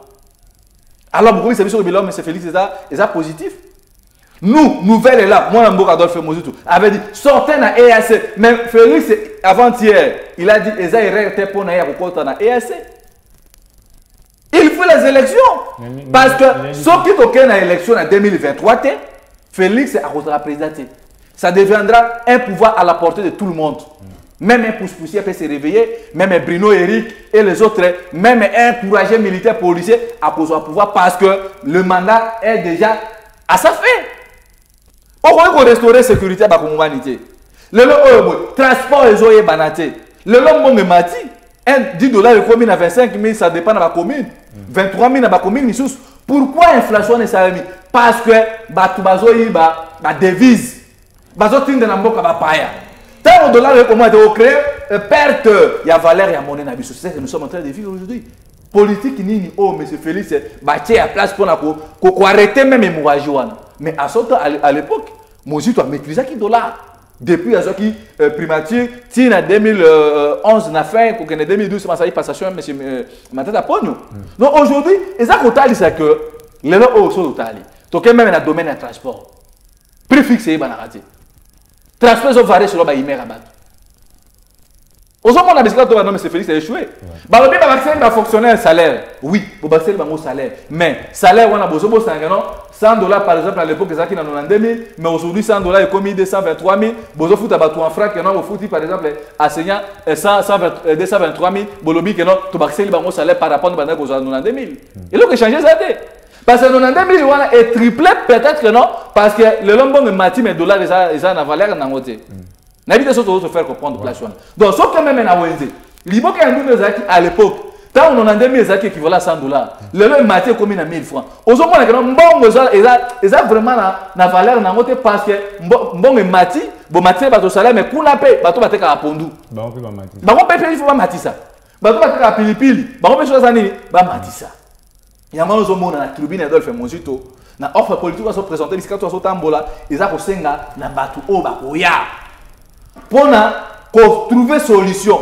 Alors, vous savez sur le bilan, monsieur Félix, c'est positif. Nous, nouvelle est là. Moi, Mboka Adolphe Mozitou avait dit sortez dans EAC. Mais Félix, avant-hier, il a dit qu'ils ont pour dans EAC. Il faut les élections. Parce que ceux qui ont dans l'élection en 2023, Félix est à cause de la présidence. Ça deviendra un pouvoir à la portée de tout le monde. Même un pousse-poussier peut se réveiller, même un Bruno Eric et les autres, même un courageux militaire policier à cause du pouvoir parce que le mandat est déjà à sa fin. On va restaurer la sécurité dans la humanité. Le transport est banaté. Le long est mati. 10 $, le commune à 25 000, ça dépend de la commune. 23 000 dans la commune. Pourquoi l'inflation est salamée? Parce que la devise. Bazotin de Namboka Bapaya. Tant de dollars comment on crée perte, il y a valeur, il y a monnaie dans c'est ça que nous sommes en train de vivre aujourd'hui. Politique ni oh monsieur Félix bâti à place pour arrêter même l'hémorragie. Mais à ce temps à l'époque, Mozitu a maîtrisé qui dollar. Depuis à ce qui primature, si en 2011 na fin, pour que en 2012 ça y passation monsieur Matata Pogno. Donc aujourd'hui, et ça qu'on c'est que les gens au sol tali. Donc même dans le domaine du transport. Prix fixé banarati. Transport varié sur le Baïmé Rabat. Aux hommes, on a dit que non, mais c'est Félix a échoué. Bah, le bien, va fonctionner un salaire. Oui, il va un salaire. Mais salaire, on a besoin de $100 par exemple à l'époque, c'est ça qui en a 92 000. Mais aujourd'hui, $100 est commis 223 000. Besoin de foutre en franc, que non, au foot, par exemple, enseignant 223 000. Bolobi, que non, tu vas accéder à salaire par rapport à 92 000. Et là, il changer ça. Parce que 92 000 est triplé, peut-être que non. Parce que le lombon est mati, mais dollars, ils ont valeur dans le n'habite surtout se faire comprendre place. Donc, sauf que même en Wenze, l'Ibo qui a un à l'époque, quand on a 2000 zaki équivalent à $100, le lot est maté comme 1000 francs. Aux hommes, ils ont vraiment la valeur dans le parce que bon est mati, bon mati va au salaire, mais qu'on a payé, bateau va être à Pondu. Bah, on peut pas mati. Bah, on peut payer, il faut pas mati ça. Bateau va être à Pilipili, bah, on peut choisir ça, bah, mati ça. Il y a un moment où on a la tribune d'Adolphe Monzito, na offre politique va se présenter, les 4 tambola, ils ont posé na bateau au bakoya. Pour trouver solution,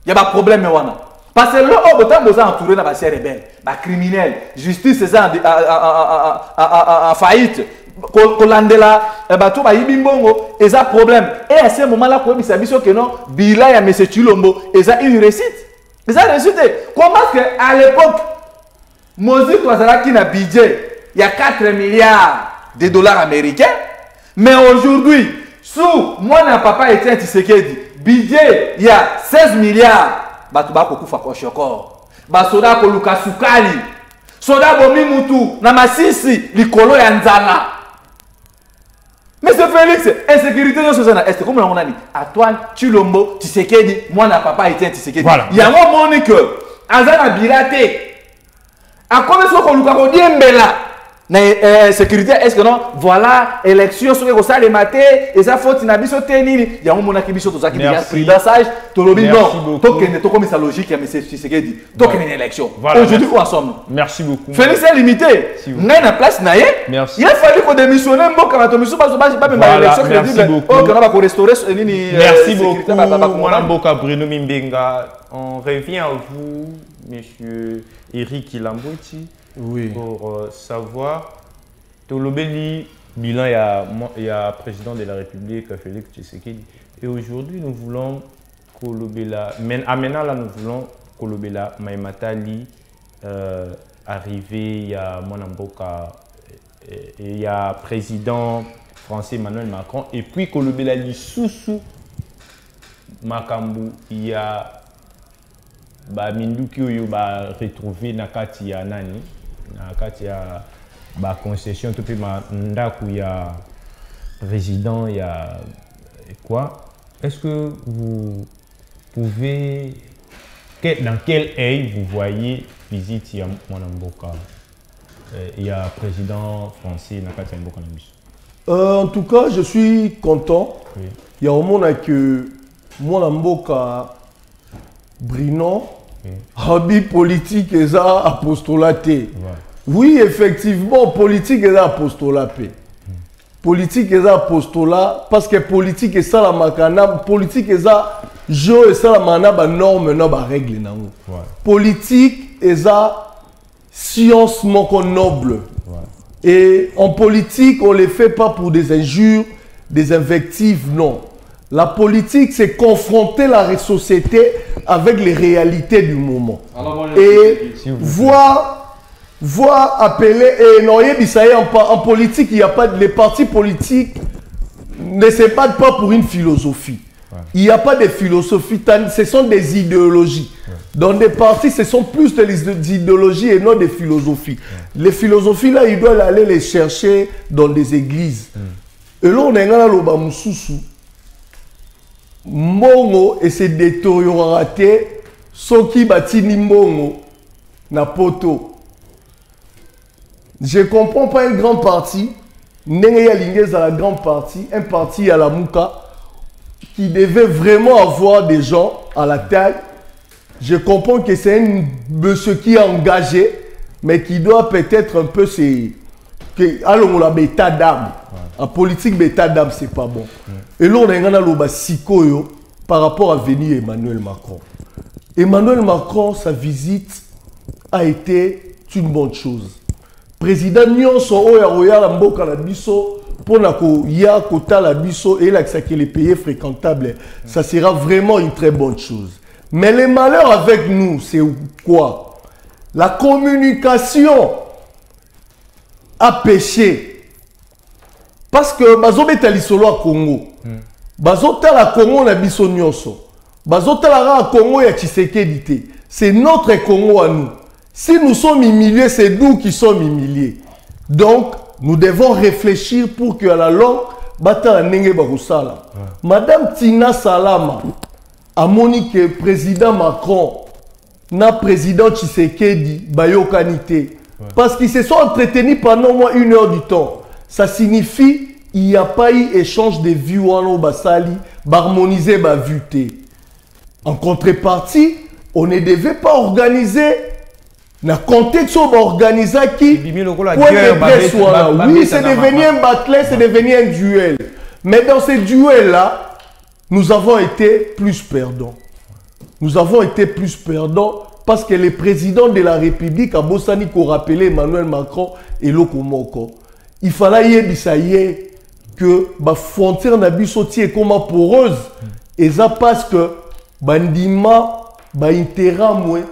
il y a un problème. Parce que là, on est entouré de ces rebelles, des criminels, justice est en faillite. Kolandela, bateau ba yibimbongo, et ça problème. Et à ce moment-là, quand il s'agit que non, Bila et M. Chilombo, et ça une réussite. Et ça réussite. Comment est-ce qu'à l'époque, Mozi Toazala qui a budget, il y a 4 milliards de dollars américains, mais aujourd'hui, sous moi n'a papa Etienne Tshisekedi, budget il y a 16 milliards. Batuba kokufa kwa shoko. Basoda ko Luka Sukali. Soda bomi mutu na masisi likolo ya nzala. Monsieur Félix, insécurité de ce est comme on a dit. Antoine Chilombo Tshisekedi, moi n'a papa Etienne Tshisekedi. Voilà. Il y a un moment que Azana Birate. A combien de fois Luka ko diembela? Na sécurité, est-ce que non? Voilà, élection, ce que ça les maté, et ça faut une abisso tenir. Il y a un moment qui biso tout ça qui a pris d'assaille. Tolobi non, token to comme ça logique, mais c'est ce qu'il dit. Token une élection. Aujourd'hui, où en sommes-nous? Merci beaucoup. Félix est limité. N'a une place naïe. Merci. Il a fallu qu'on démissionne un peu quand on mission parce que pas même l'élection crédible. Oh, qu'on va restaurer ni. Merci beaucoup. Mon Mboka Bruno Mimbenga. On revient à vous, monsieur Eric Ilambouti. Oui. Pour savoir, Tolobeli, bilan, il y a président de la République, Félix Tshisekedi. Et aujourd'hui, nous voulons Kolobela, maintenant là, nous voulons Kolobela Maimatali arriver, il y a Monamboka, il y a président français Emmanuel Macron, et puis Kolobela Lissousou Makambu, il y a Minduki Oyo retrouvé Nakati ya Nani. Il y a la concession, tout il y a président, il y a quoi? Est-ce que vous pouvez, dans quel œil vous voyez visite il y a Monamboka? Il y a président français Nakati Mboka Nabiso. En tout cas, je suis content. Oui. Il y a un moment que Monamboka Brino. Hobby politique et ça apostolaté. Oui, effectivement, politique et ça apostolaté. Politique et ça apostolat parce que politique et ça la makana, politique et ça jeu et ça la mana ba norme na ba règle na ngo. Politique et ça science moko noble. Et en politique, on les fait pas pour des injures, des invectives, non. La politique, c'est confronter la société avec les réalités du moment. Et voir appeler, et non, en politique, il n'y a pas, les partis politiques ne se battent pas pour une philosophie. Il n'y a pas de philosophie, ce sont des idéologies. Dans des partis, ce sont plus des idéologies et non des philosophies. Les philosophies, là, ils doivent aller les chercher dans des églises. Et là, on est dans le Bamoussoussou. Mbongo et se détériorate soki batini mbongo na poto. Je comprends pas une grande partie, ndenge ya lingez à la grande partie, un parti à la Mouka qui devait vraiment avoir des gens à la taille. Je comprends que c'est un monsieur qui est engagé, mais qui doit peut-être un peu allons la bêta d'âme. En politique, bêta d'âme, c'est pas bon. Et là, on a un sikoyo par rapport à venir Emmanuel Macron. Emmanuel Macron, sa visite a été une bonne chose. Président Nyonso Oya Roya Mboka na biso pour ya kota la biso et là que les pays fréquentables, ça sera vraiment une très bonne chose. Mais le malheur avec nous, c'est quoi? La communication a péché. Parce que bazo betali solo à Congo. Bazo tala Congo na biso nyonso. Bazo tala Congo ya Tshisekedi te. C'est notre Congo à nous. Si nous sommes humiliés, c'est nous qui sommes humiliés. Donc, nous devons réfléchir pour que à la longue, bata nenge bakosala. Madame Tina Salama a moni que président Macron na président Tshisekedi bayokanité. Parce qu'ils se sont entretenus pendant au moins 1 heure du temps. Ça signifie qu'il n'y a pas eu échange de vues au Basali, harmoniser ma vue. En contrepartie, on ne devait pas organiser dans le contexte où on organisait qui oui, c'est devenu un battle, c'est devenu un duel. Mais dans ce duel-là, nous avons été plus perdants. Nous avons été plus perdants parce que le président de la République a bossani qu'on rappelait Emmanuel Macron et Lokomoko. Il fallait que la frontière n'abisso est comme poreuse. Et ça parce que bandima ba interamwe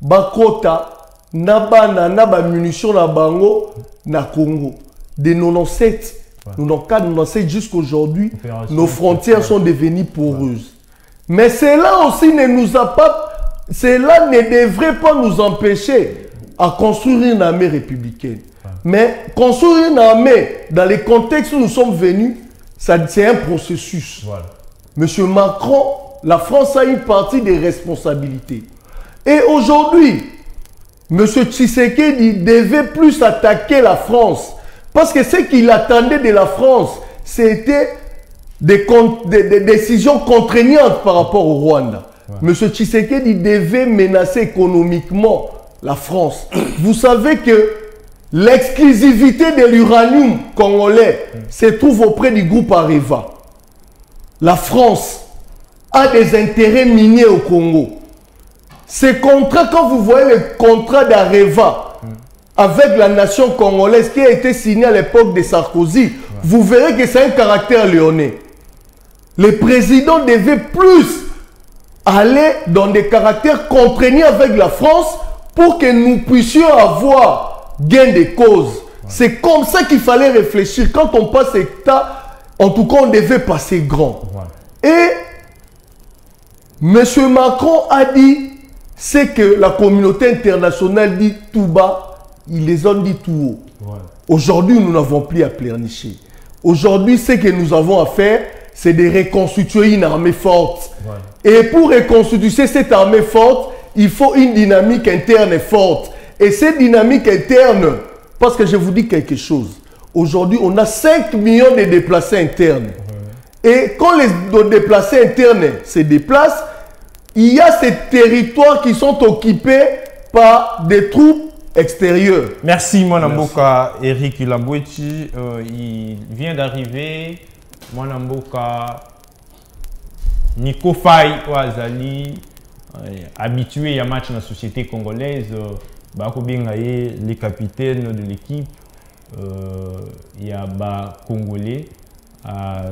ba kota na bana na ba munitions na bango na Congo de 97 94 97 jusqu'aujourd'hui nos frontières sont devenues poreuses. Mais cela aussi ne nous a pas, cela ne devrait pas nous empêcher à construire une armée républicaine. Mais construire une armée dans les contextes où nous sommes venus, c'est un processus. Monsieur Macron, la France a une partie des responsabilités. Et aujourd'hui, monsieur Tshisekedi devait plus attaquer la France. Parce que ce qu'il attendait de la France, c'était des décisions contraignantes par rapport au Rwanda. Monsieur Tshisekedi devait menacer économiquement la France. Vous savez que l'exclusivité de l'uranium congolais se trouve auprès du groupe Areva. La France a des intérêts miniers au Congo. Ces contrats, quand vous voyez le contrat d'Areva avec la nation congolaise qui a été signé à l'époque de Sarkozy, vous verrez que c'est un caractère lyonnais. Le président devait plus aller dans des caractères contraignants avec la France pour que nous puissions avoir gain de cause. C'est comme ça qu'il fallait réfléchir. Quand on passe état, en tout cas, on devait passer grand. Et M. Macron a dit, c'est que la communauté internationale dit tout bas, ils les ont dit tout haut. Aujourd'hui, nous n'avons plus à pleurnicher. Aujourd'hui, ce que nous avons à faire, c'est de reconstituer une armée forte. Et pour reconstituer cette armée forte, il faut une dynamique interne forte. Et cette dynamique interne, parce que je vous dis quelque chose, aujourd'hui, on a 5 millions de déplacés internes. Et quand les déplacés internes se déplacent, il y a ces territoires qui sont occupés par des troupes extérieures. Merci, mon amboka Eric Lamboueti. Il vient d'arriver. Mon amboka Nico Faye Ouazali, habitué à match dans la société congolaise. Les capitaines de l'équipe. Il y a des Congolais.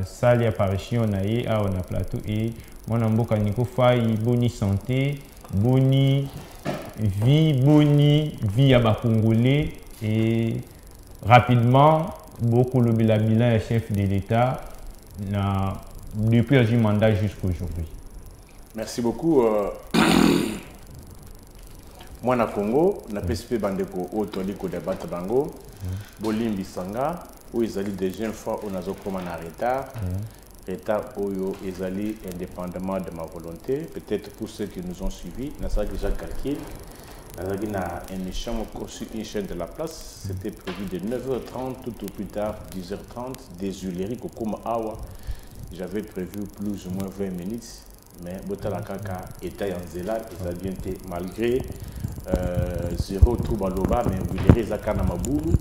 Salle apparition on a plateau et mon amboka Nico Faye, boni santé, boni vie à bas Congolais et rapidement beaucoup le bilan chef de l'État depuis un mandat jusqu'à aujourd'hui. Merci beaucoup. Moi na Congo, na PSP bandeko autondi ko débattre bango, bolimbi sanga où ils allaient déjà une fois on a zokoma na retard. Retard oyo ezali indépendamment de ma volonté, peut-être pour ceux qui nous ont suivis, n'a ça déjà calculé. Na émission conçu une chaîne de la place, c'était prévu de 9h30 tout au plus tard 10h30 des Huileries Kokoma Awa. J'avais prévu plus ou moins 20 minutes, mais Botala Kaka était en zéla, et malgré 0 trouble à l'oba, mais Huileries Zakana Maboulou,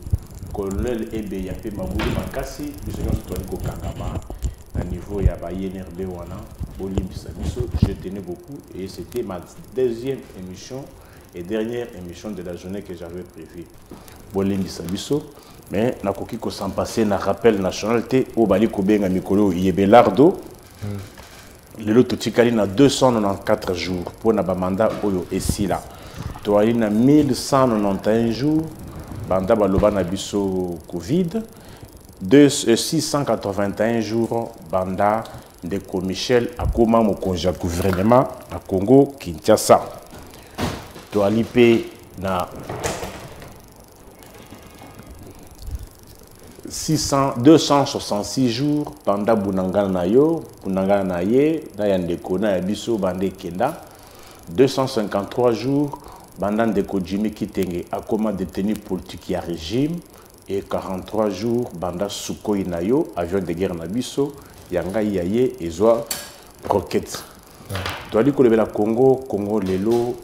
colonel Ebe Yapé Maboulou Makasi, nous sommes tous Kakama. À niveau, il y a INRB Wana, Bolimbi Sabiso, je tenais beaucoup et c'était ma deuxième émission et dernière émission de la journée que j'avais prévue. Bolimbi Sabiso, mais nakoki ko s'en passer na rappel nationalité au bali ko benga mikolo yebelardo lelo totikali na 294 jours pour na ba mandat oyo esila to ali na 1191 jours banda baloba na biso covid 681 jours banda ndeko Michel akoma mokonzi ya gouvernement na Congo Kinshasa to ali pe na 266 jours pendant Bunangana na yo, Bunangana na ye, na yandeko na yabiso bande kenda. 253 jours pendant ndeko Jimmy Kitenge akoma détenu politique ya régime et 43 jours pendant Sukhoi na yo, avion de guerre na biso, yanga yaye ezwa roquette. Toali kolebela Congo lelo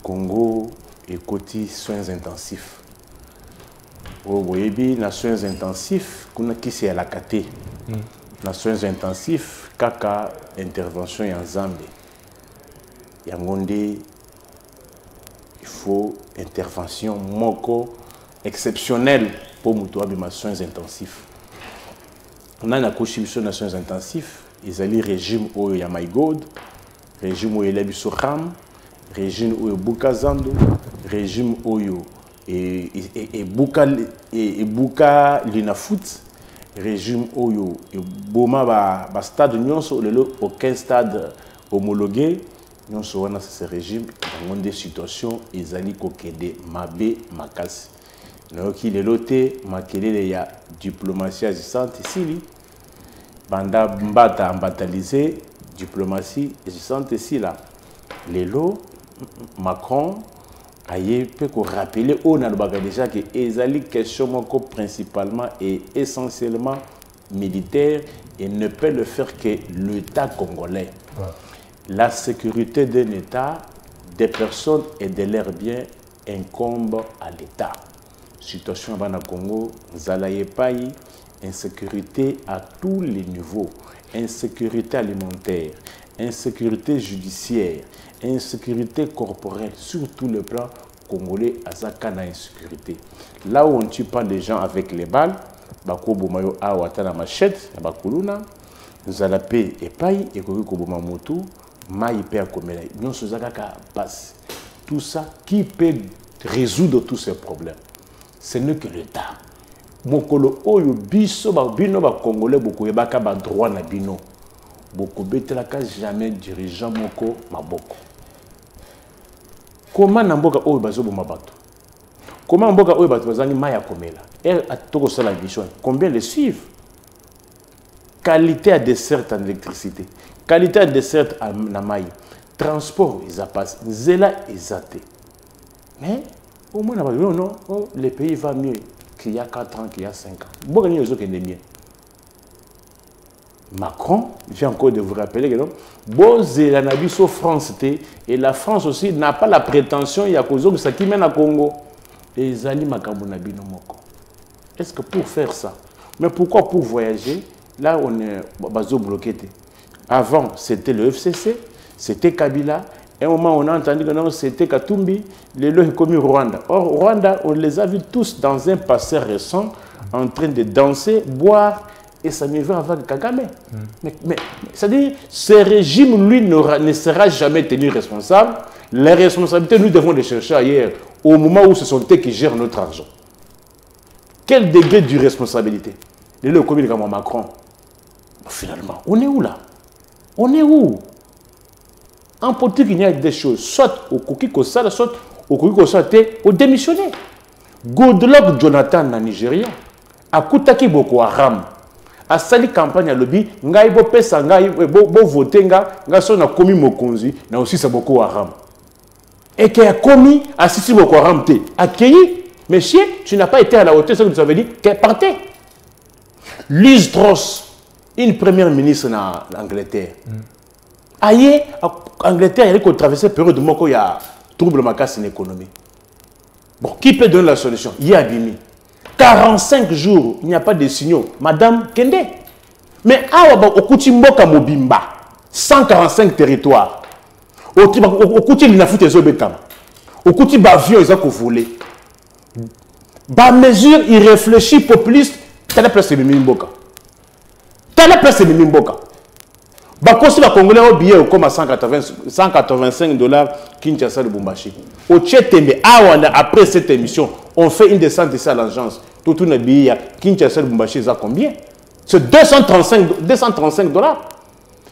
Congo et côté soins intensifs. Oh, oui, na soins intensifs, kuna kisi ya la kate. Na soins intensifs, kaka intervention ya Nzambe. Yangonde, il faut intervention moko exceptionnelle pour mutuwa bima soins intensifs. On a na constitution na soins intensifs, ils allaient régime oyo ya My God, régime oyo ya biso Ram, régime oyo Bukazando, régime oyo et Buka Linafoot, régime Oyo, et Boma ba stade nyonso lelo aucun stade homologué, nyonso wana ce régime dans des situations ezali kokede mabe makasi. Nayoki lelo te makelele ya diplomatie agissante ici banda mbata ambatalisé diplomatie agissante ici là. Lelo Macron aye peut rappeler on a déjà que ezali question moko principalement et essentiellement militaire et ne peut le faire que l'État congolais. Ouais. La sécurité d'un État, des personnes et de leurs biens incombe à l'État. Situation au Congo, zalaye payi, insécurité à tous les niveaux, insécurité alimentaire, insécurité judiciaire, insécurité corporelle, sur tout le plan congolais, azakana insécurité. Là où on tue pas les gens avec les balles, bako bomayo a watana machette, bakuluna, nous allons payer et paye, et ko boma motu, ma hyper komela. Nous sommes ka passe. Tout ça, qui peut résoudre tous ces problèmes? Ce n'est que l'État. Mokolo oyo biso ba bino ba congolais boko yebaka ba droit na bino. Boko betelaka jamais dirigeant moko maboko. Comment namboka oyo bazo boma bato? Comment mboka oyo bato bazani maya komela? Et atoko sala vision. Combien les suivent? Qualité à dessert en électricité, qualité à dessert en maï, transport ils passent, zela ils athées. Mais au moins non, oh, le pays va mieux qu'il y a 4 ans, qu'il y a 5 ans. Bon, il y a mieux. Macron vient encore de vous rappeler que non, la Nabiso France et la France aussi n'a pas la prétention il y a cause ça qui mène à Congo. Et ils allaient Makambunabi no moko. Est-ce que pour faire ça? Mais pourquoi pour voyager? Là on est bazo bloqué. Avant c'était le FCC, c'était Kabila. Et au moment où on a entendu que non c'était Katumbi, les lois commis Rwanda. Or Rwanda on les a vus tous dans un passé récent en train de danser, boire. Et ça me va avec Kagame. Mais c'est-à-dire, ce régime, lui, ne sera jamais tenu responsable. Les responsabilités, nous devons les chercher ailleurs, au moment où ce sont eux qui gèrent notre argent. Quel degré de responsabilité? Le commis comme Macron. Finalement, on est où là? On est où? En politique, il y a des choses. Soit au Koki Kosala, soit au Koki Kosala, au démissionné. Goodluck Jonathan, na Nigeria, a Koutaki Boko Haram. A sali campagne à lobby, ngai bo pesa ngai bo voter nga so na komi mokonzi na aussi ça Boko Haram. Et qui a commis à Sisi Boko Haram te accueilli, monsieur, tu n'as pas été à la hauteur ce que tu avais dit, qu'elle partait. Liz Truss, une première ministre en Angleterre. Aïe, Angleterre, il y a traversé une période de moko ya trouble macasse en économie. Bon, qui peut donner la solution? Il y a Bimi. 45 jours, il n'y a pas de signaux. Madame Kende. Mais au Koutimboka Mobimba, 145 territoires. Au Kouti Linafout et Zobekam. Au Kouti Bavion, ils ont volé. Bah mesure irréfléchie, populiste, telle place de Mimboka. Telle place de Mimboka. Bah quand les Congolais ont billet comme à 185 $ Kinshasa de Bumbashi. Au Tchétembe, après cette émission, on fait une descente ici à l'agence. Tout le billet Kinshasa de Bumbashi, ça combien? C'est 235 $.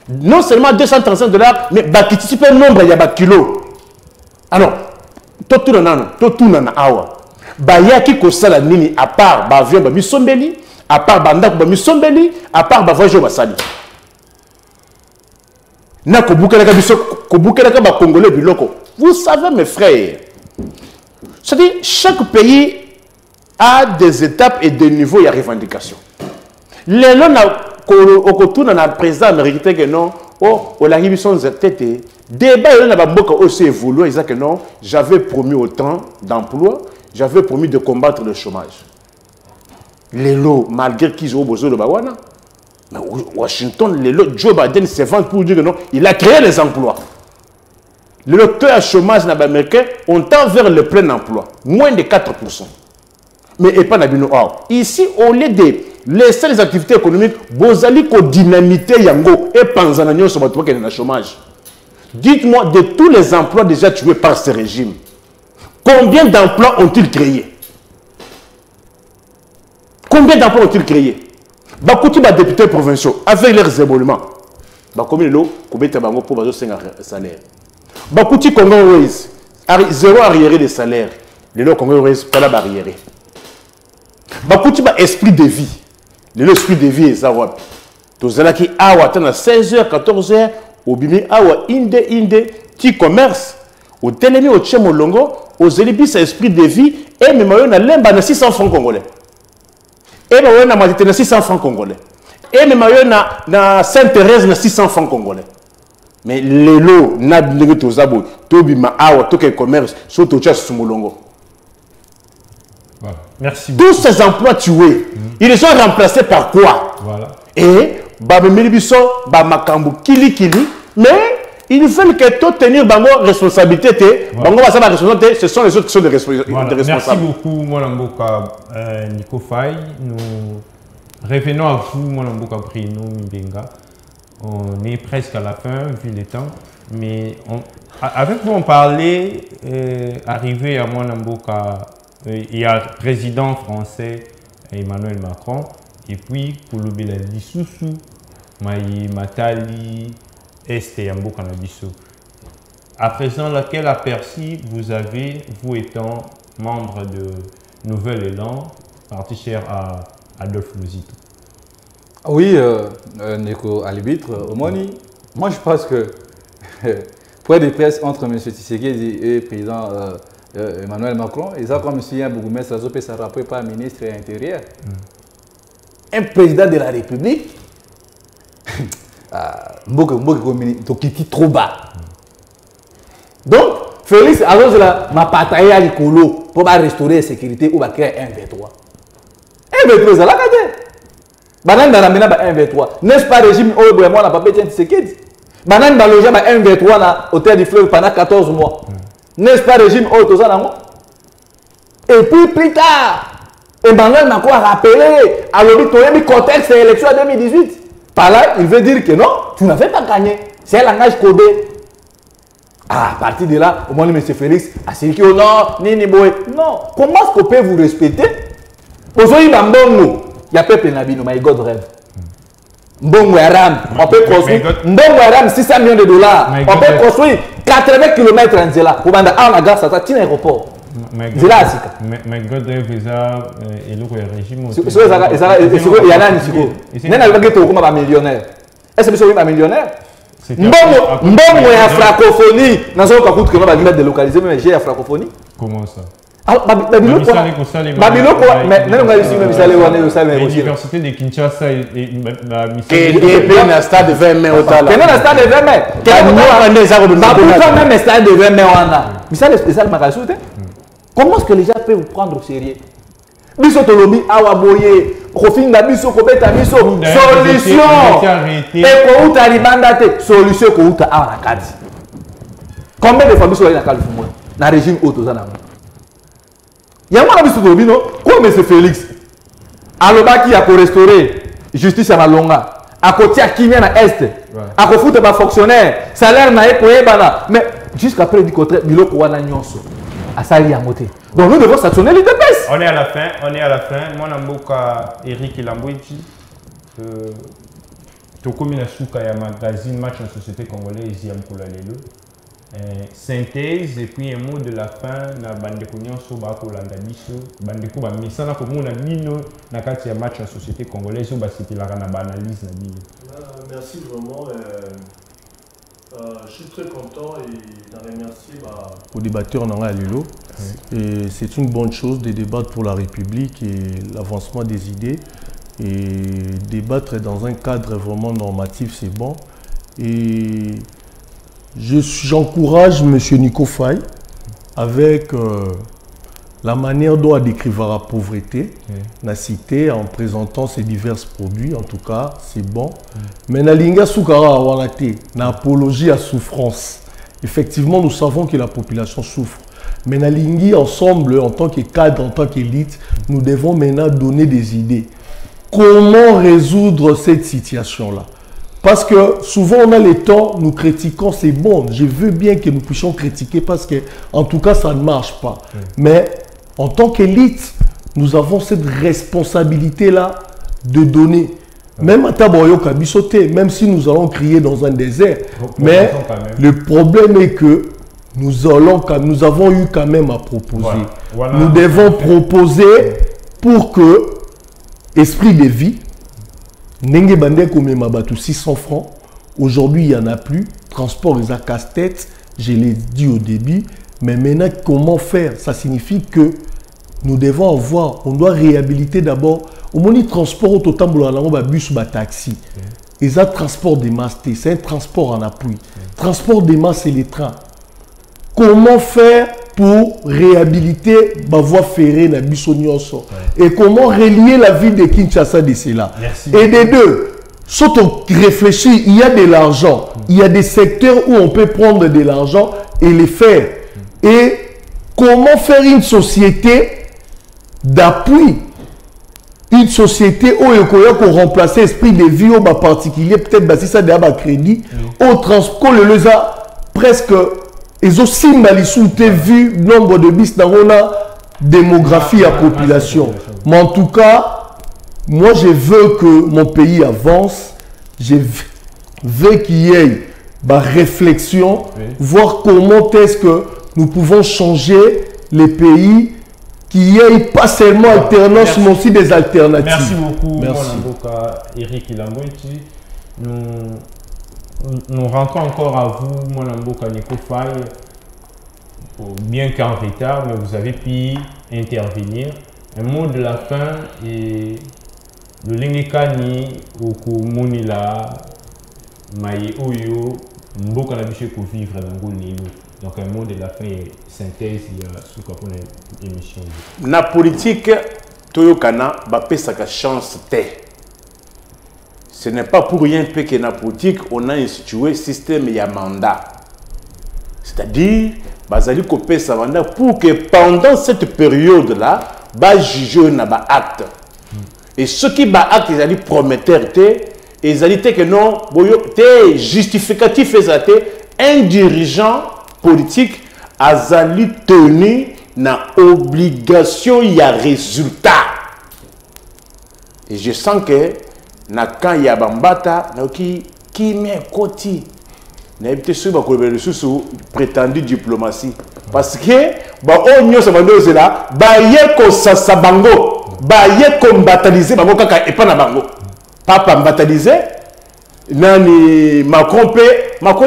Non seulement 235 $, mais bah qui type nombre il y a kilo. Alors, tout nana awa. Baya qui kosala nini à part ba avion ba misombeli, à part bandako ba misombeli, à part ba voyage ba sali. Na ko bukelaka biso ko bukelaka ba congolais biloko. Vous savez mes frères. C'est-à-dire chaque pays a des étapes et des niveaux et revendications. Les lois au retour dans le président américain que non, oh la révision tête débat là na ba aussi évolué ils que non, j'avais promis autant d'emplois. J'avais promis de combattre le chômage. Les lots, malgré qu'ils ont besoin de Bawana, mais Washington, les lots, Joe Biden se vante pour dire que non, il a créé les emplois. Le taux de chômage américain, on tend vers le plein emploi, moins de 4%. Mais et pas Nabino. Ici, au lieu de laisser les activités économiques, vous allez dynamiter Yango et Panzanagnon sur votre chômage. Dites-moi de tous les emplois déjà tués par ce régime. Combien d'emplois ont-ils créé? Combien d'emplois ont-ils créé? Bakouti ba députés provinciaux avec leurs évoluements. Bakomi lo kobeta bango pour bazo senga salaire. Bakouti Congo Raise zéro arriéré de salaire. Les lo Congo Raise pas la barrière. Bakouti ba esprit de vie. Le esprit de vie est ça wapi. Tozala ki awa tana 16h 14h au bimi awa inde ti commerce au télémi au Tchemolongo aux élibis esprit de vie et même on a l'emba na 600 francs congolais. Et même on a matité na 600 francs congolais. Et même on a na Sainte-Thérèse na 600 francs congolais. Mais les lots na ndenge tozabo tobi ma awa to ke commerce so to tcha Tchemolongo. Voilà. Merci beaucoup. Tous ces emplois tués, ils sont remplacés par quoi? Voilà. Et Babe Milibiso, Bamakambu Kili, mais ils veulent que tout tenir bango responsabilité, bango va responsabilité, ce sont les autres qui sont des responsables. Merci beaucoup, Molamboka Nico Faye. Nous revenons à vous, Molamboka Brino Mbenga. On est presque à la fin, vu le temps. Mais avec vous, on parlait, arrivé à Molamboka, il y a le président français Emmanuel Macron, et puis Kouloubela Dissoussou, Maï Matali, Este Yamboka Nabiso. À présent, quel aperçu vous avez, vous étant membre de Nouvel Élan, parti cher à Adolphe Lozito? Oui, Nico Alibitre, Omoni, moi je pense que point de presse entre M. Tshisekedi et le président Emmanuel Macron, ils ont comme M. Bougoumes Razopé, ça rappelle pas ministre de l'Intérieur. Un président de la République, qui trop bas. Donc, Félix, alors ma bataille à l'Icolo pour restaurer la sécurité ou créer un V3. Un V3, ça l'a gagné. Banane va ramener un V3. N'est-ce pas régime où moi n'a pas pété Tshisekedi? Banane va loger un V3 à l'hôtel du fleuve pendant 14 mois. N'est-ce pas régime où tout ça? Et puis plus tard, Emmanuel Macron a rappelé à l'auditorium contexte de l'élection en 2018. Par là, il veut dire que non, tu n'avais pas gagné. C'est un langage codé. Ah, à partir de là, au moins, M. Félix a dit que non, ni boy. Non, comment est-ce qu'on peut vous respecter? Aujourd'hui, il y a Mbongo, il y a Pepe Nabino, my God rêve. Mbongo Aram, on peut construire. Mbongo Aram, 600 millions de $. On peut construire 80 km en Zela. Pour banda à la gare, ça t'a un aéroport. Zela Asika. My God rêve, et le régime. Il y en a un Nisiko. Il y en a un millionnaire. Est-ce que c'est un millionnaire? Mbongo est à francophonie. Dans un cas, on va mettre délocaliser, mais j'ai à francophonie. Comment ça? L'université de Kinshasa et un stade de 20 mai au talent. Un stade de 20 mai. Pourquoi même un stade de 20 mai comment est-ce que les gens peuvent vous prendre au sérieux? Biso tolobi awaboye kofinga biso kobeta biso solution et ko uta libanda te solution ko uta awa nakati. Combien de fois biso na kalifumo na régime autozana? Il y a un peu de comme M. Félix. Alobaki a restaurer justice à Malonga. À côté à Kimia à Est. À côté de fonctionnaire. Salaire n'a pas mais jusqu'à après du côté, Biloko Wana Nyonso. À Sali Amoté. Donc nous devons sanctionner les DPS. On est à la fin. Moi, Namboka, Eric Ilambouiti. Tokomi Nasuka ya magazine Match en Société Congolaise Yamkola Lelo. Synthèse et puis un mot de la fin na bandeko nyonso ba kolanda biso bandeko ba misana ko mona bino na kati ya Match en Société Congolaise ba sitelaka na ba analyse na bino. Merci vraiment. Je suis très content et d'en remercier aux débatteurs Nanga Lelo. Et c'est une bonne chose de débattre pour la République et l'avancement des idées. Et débattre dans un cadre vraiment normatif, c'est bon. Et j'encourage M. Nico Faye avec la manière dont il décrire la pauvreté, la cité en présentant ses divers produits, en tout cas, c'est bon. Mais na linga soukara awalate, na apologie à souffrance. Effectivement, nous savons que la population souffre. Mais na lingi ensemble, en tant que cadre, en tant qu'élite, nous devons maintenant donner des idées. Comment résoudre cette situation-là? Parce que souvent on a le temps, nous critiquons, c'est bon. Je veux bien que nous puissions critiquer parce que, en tout cas, ça ne marche pas. Mais en tant qu'élite, nous avons cette responsabilité-là de donner. Même à Taboyo Kabisoté, même si nous allons crier dans un désert. Mais le problème est que nous avons eu quand même à proposer. Voilà. Nous devons proposer pour que esprit de vie, Nenge Bande Komema Batou 600 francs, aujourd'hui il n'y en a plus, transport les casse-tête, je l'ai dit au début, mais maintenant comment faire? Ça signifie que nous devons avoir, on doit réhabiliter d'abord, au moins transport au total, bus, taxi, et ça transport des masses, c'est un transport en appui, transport des masses et les trains. Comment faire pour réhabiliter la voie ferrée na Bissonioso et comment relier la ville de Kinshasa de cela. Et des deux, soit on réfléchit, il y a de l'argent, il y a des secteurs où on peut prendre de l'argent et les faire. Et comment faire une société d'appui, une société où il y a remplacer l'esprit de vie au particulier, peut-être si ça a crédit, au transport le presque. Ils ont aussi vu le nombre de bis dans la démographie à population. Mais en tout cas, moi je veux que mon pays avance. Je veux qu'il y ait une réflexion, voir comment est-ce que nous pouvons changer les pays, qu'il n'y ait pas seulement alternance, mais aussi des alternatives. Merci beaucoup, Eric Ilambouiti. Nous rentrons encore à vous, mon Amboka Nico Faye, bien qu'en retard, mais vous avez pu intervenir. Un mot de la fin et le Lingekani, Okumonila, Maye Oyo, Mboka Nabiche pour vivre dans le Nilo. Donc un mot de la fin et synthèse, il y a ce qu'on appelle une émission. La politique, Toyokana, Bapesaka chance té. Ce n'est pas pour rien que dans la politique, on a institué un système et un mandat. C'est-à-dire, Bazali Kopé sa mandat pour que pendant cette période-là, ba juger na ba acte. Et ce qui ba acte, ils allaient promettre, ils allaient que non, te justificatif, un dirigeant politique azali tenu na obligation, il y a résultat. Et je sens que na quand il y a bambata na qui met côté na éviter ce ba ko le sous prétendu diplomatie parce que ba onyo sa bando là ba ye ko sasa bango ba ye ko mbataliser bango kaka et pas na bango papa mbataliser nani Macron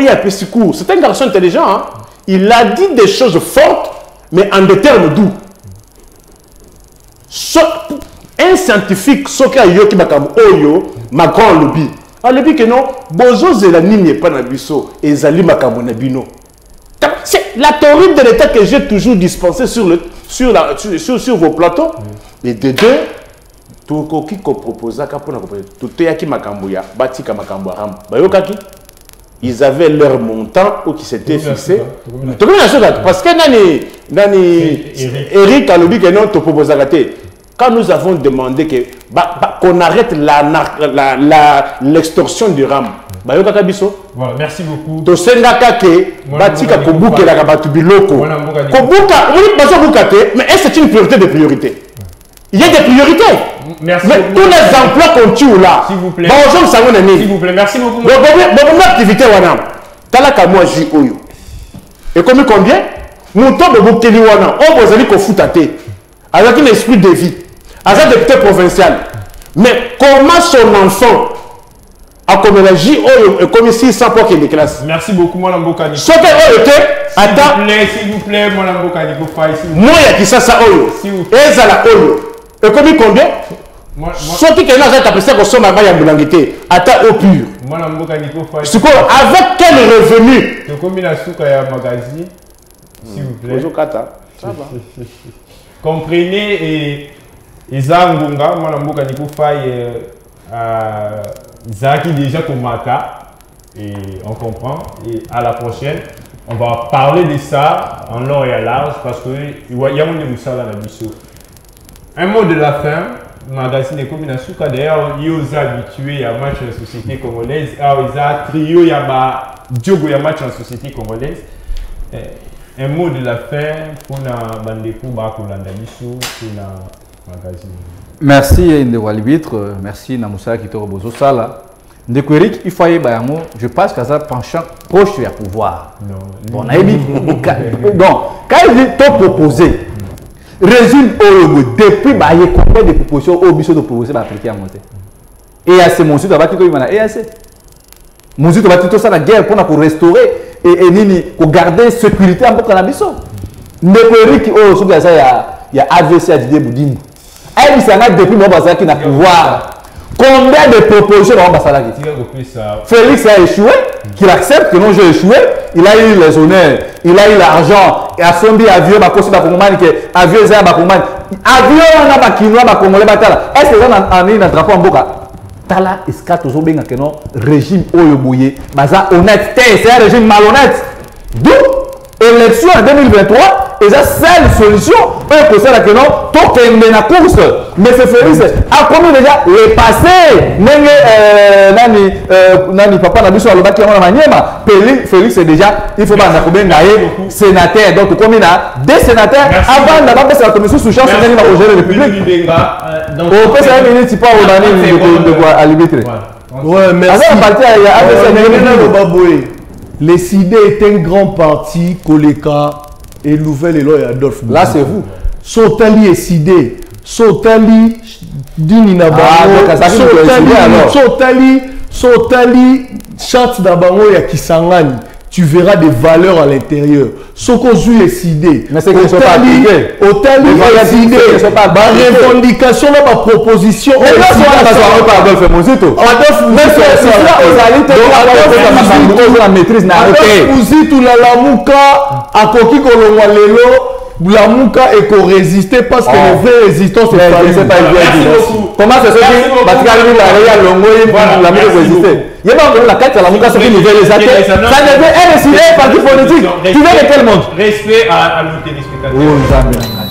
y a petit court. C'est un garçon intelligent, hein? Il a dit des choses fortes mais en des termes doux. Un scientifique, Soka Yoki Bakam Oyo, Macron lobby. Le lobby que non, Bozo Zelani n'est pas Nabiso et Zali Makamo Nabino. C'est la théorie de l'État que j'ai toujours dispensée sur vos plateaux. Et de deux, tout qui propose, tout yaki Makambuya, Batika Makambuaram, Bayokaki, ils avaient leur montant ou qui s'étaient fixés. Parce que Eric Alobi que non te propose quand nous avons demandé qu'on arrête l'extorsion du RAM. Voilà, merci beaucoup. To sengaka ke batika kobuke la kabatu biloko. Kobuka, mais est-ce que c'est une priorité de priorité? Il y a des priorités. Merci mais beaucoup. Tous les emplois qu'on tue là. S'il vous plaît. S'il vous plaît, merci beaucoup. Bon activité wana. Talaka moi ji oyo. Et combien nous tombe bokeli wana. On vous allez ko foutate. Avec un esprit de vie. Avec député provincial. Mais comment son enfant a comme la J et comme 600 pour qu'il déclasse. Merci beaucoup, moi Lamboka Nico. Ce que vous était, attends. S'il vous plaît, moi Lamboka Nico Faye. Moi, il y a qui ça, Oyo. Et ça, la Oyo. Et combien Surtout que là, j'ai apprécié qu'on soit ma maille boulangité. Attends, au pur. Moi Lamboka Nico Faye. C'est quoi, avec quel revenu? De combien de souka ya magazine? S'il vous plaît. Ça va. Comprenez et Zangunga, moi Lamboka Nico Faye. Zaki déjà Komata et on comprend et à la prochaine on va parler de ça en long et à large parce que il y a un mot de la fin magazine de combination d'ailleurs ils sont habitués à match en société congolaise ils ont trio il y a Diogo ya match en société congolaise un mot de la fin pour na bandeko ba kolanda biso pour na magazine. Merci Ndeko Arbitre, merci Namoussa Kitoro Bozo Sala. Ndeko Eric, il faut y aller, je pense qu'à ça penchant proche du pouvoir. Non. Bon, donc, quand il dit tout proposé, résume depuis combien de propositions au biseau de proposer va appliquer à monter. Et à ces monstres, va quitter et assez. Monstres va quitter ça la guerre pour restaurer et pour garder sécurité en beaucoup de biseau. Ndeko Eric, oh, il y a AVC à Didier Boudimou. Elle s'en a depuis mon bazar qui n'a pouvoir. Combien de propositions dans Bassalaki? Félix a échoué, qu'il accepte que non, j'ai échoué. Il a eu les honneurs, il a eu l'argent. Et à son billet, avion, avion, on a Bakinois, Bakongolais, Batala. Est-ce que vous avez un drapeau en boca? Tala, escate aux obéis, que non, régime Oyoboye, Baza honnêteté, c'est un régime malhonnête. D'où élection en 2023. Et la seule solution, eux, pour ça, que non, tout est la course. Mais c'est Félix a commis déjà les passés. Nani, papa, n'a vu sur le bac qui a maniema. Félix est déjà, il faut pas un sénateur. Donc, comme il y a des sénateurs, avant d'avoir fait la commission sous chance, c'est un gérer le public. On peut savoir une petite part au Nani de Alibitre. Ouais, merci. Les CID est un grand parti, Koleka. Et Nouvelle Eloi et Adolphe. Là, c'est vous. Sotali et Sidé. Sotali, Dini Nabango. Sotali, Chat Nabango et Kisangani. Tu verras des valeurs à l'intérieur. Sokozu et Sidé. Mais c'est qu'ils ne sont pas appliqués. Otali et Sidé. Ma revendication, ma proposition. Mais là, on va pas Adolphe Mouzito. Adolphe Mouzito, la Lamouka, à Koki Kolongwa Lelo. La Mouka est co-résisté parce que les vraies résistances sont pas comment c'est ce qui la Mouka résister. Il y a pas la carte à la Mouka, c'est une nouvelle ça devait être un parti politique. Tu veux de quel monde? Respect à nos téléspectateurs.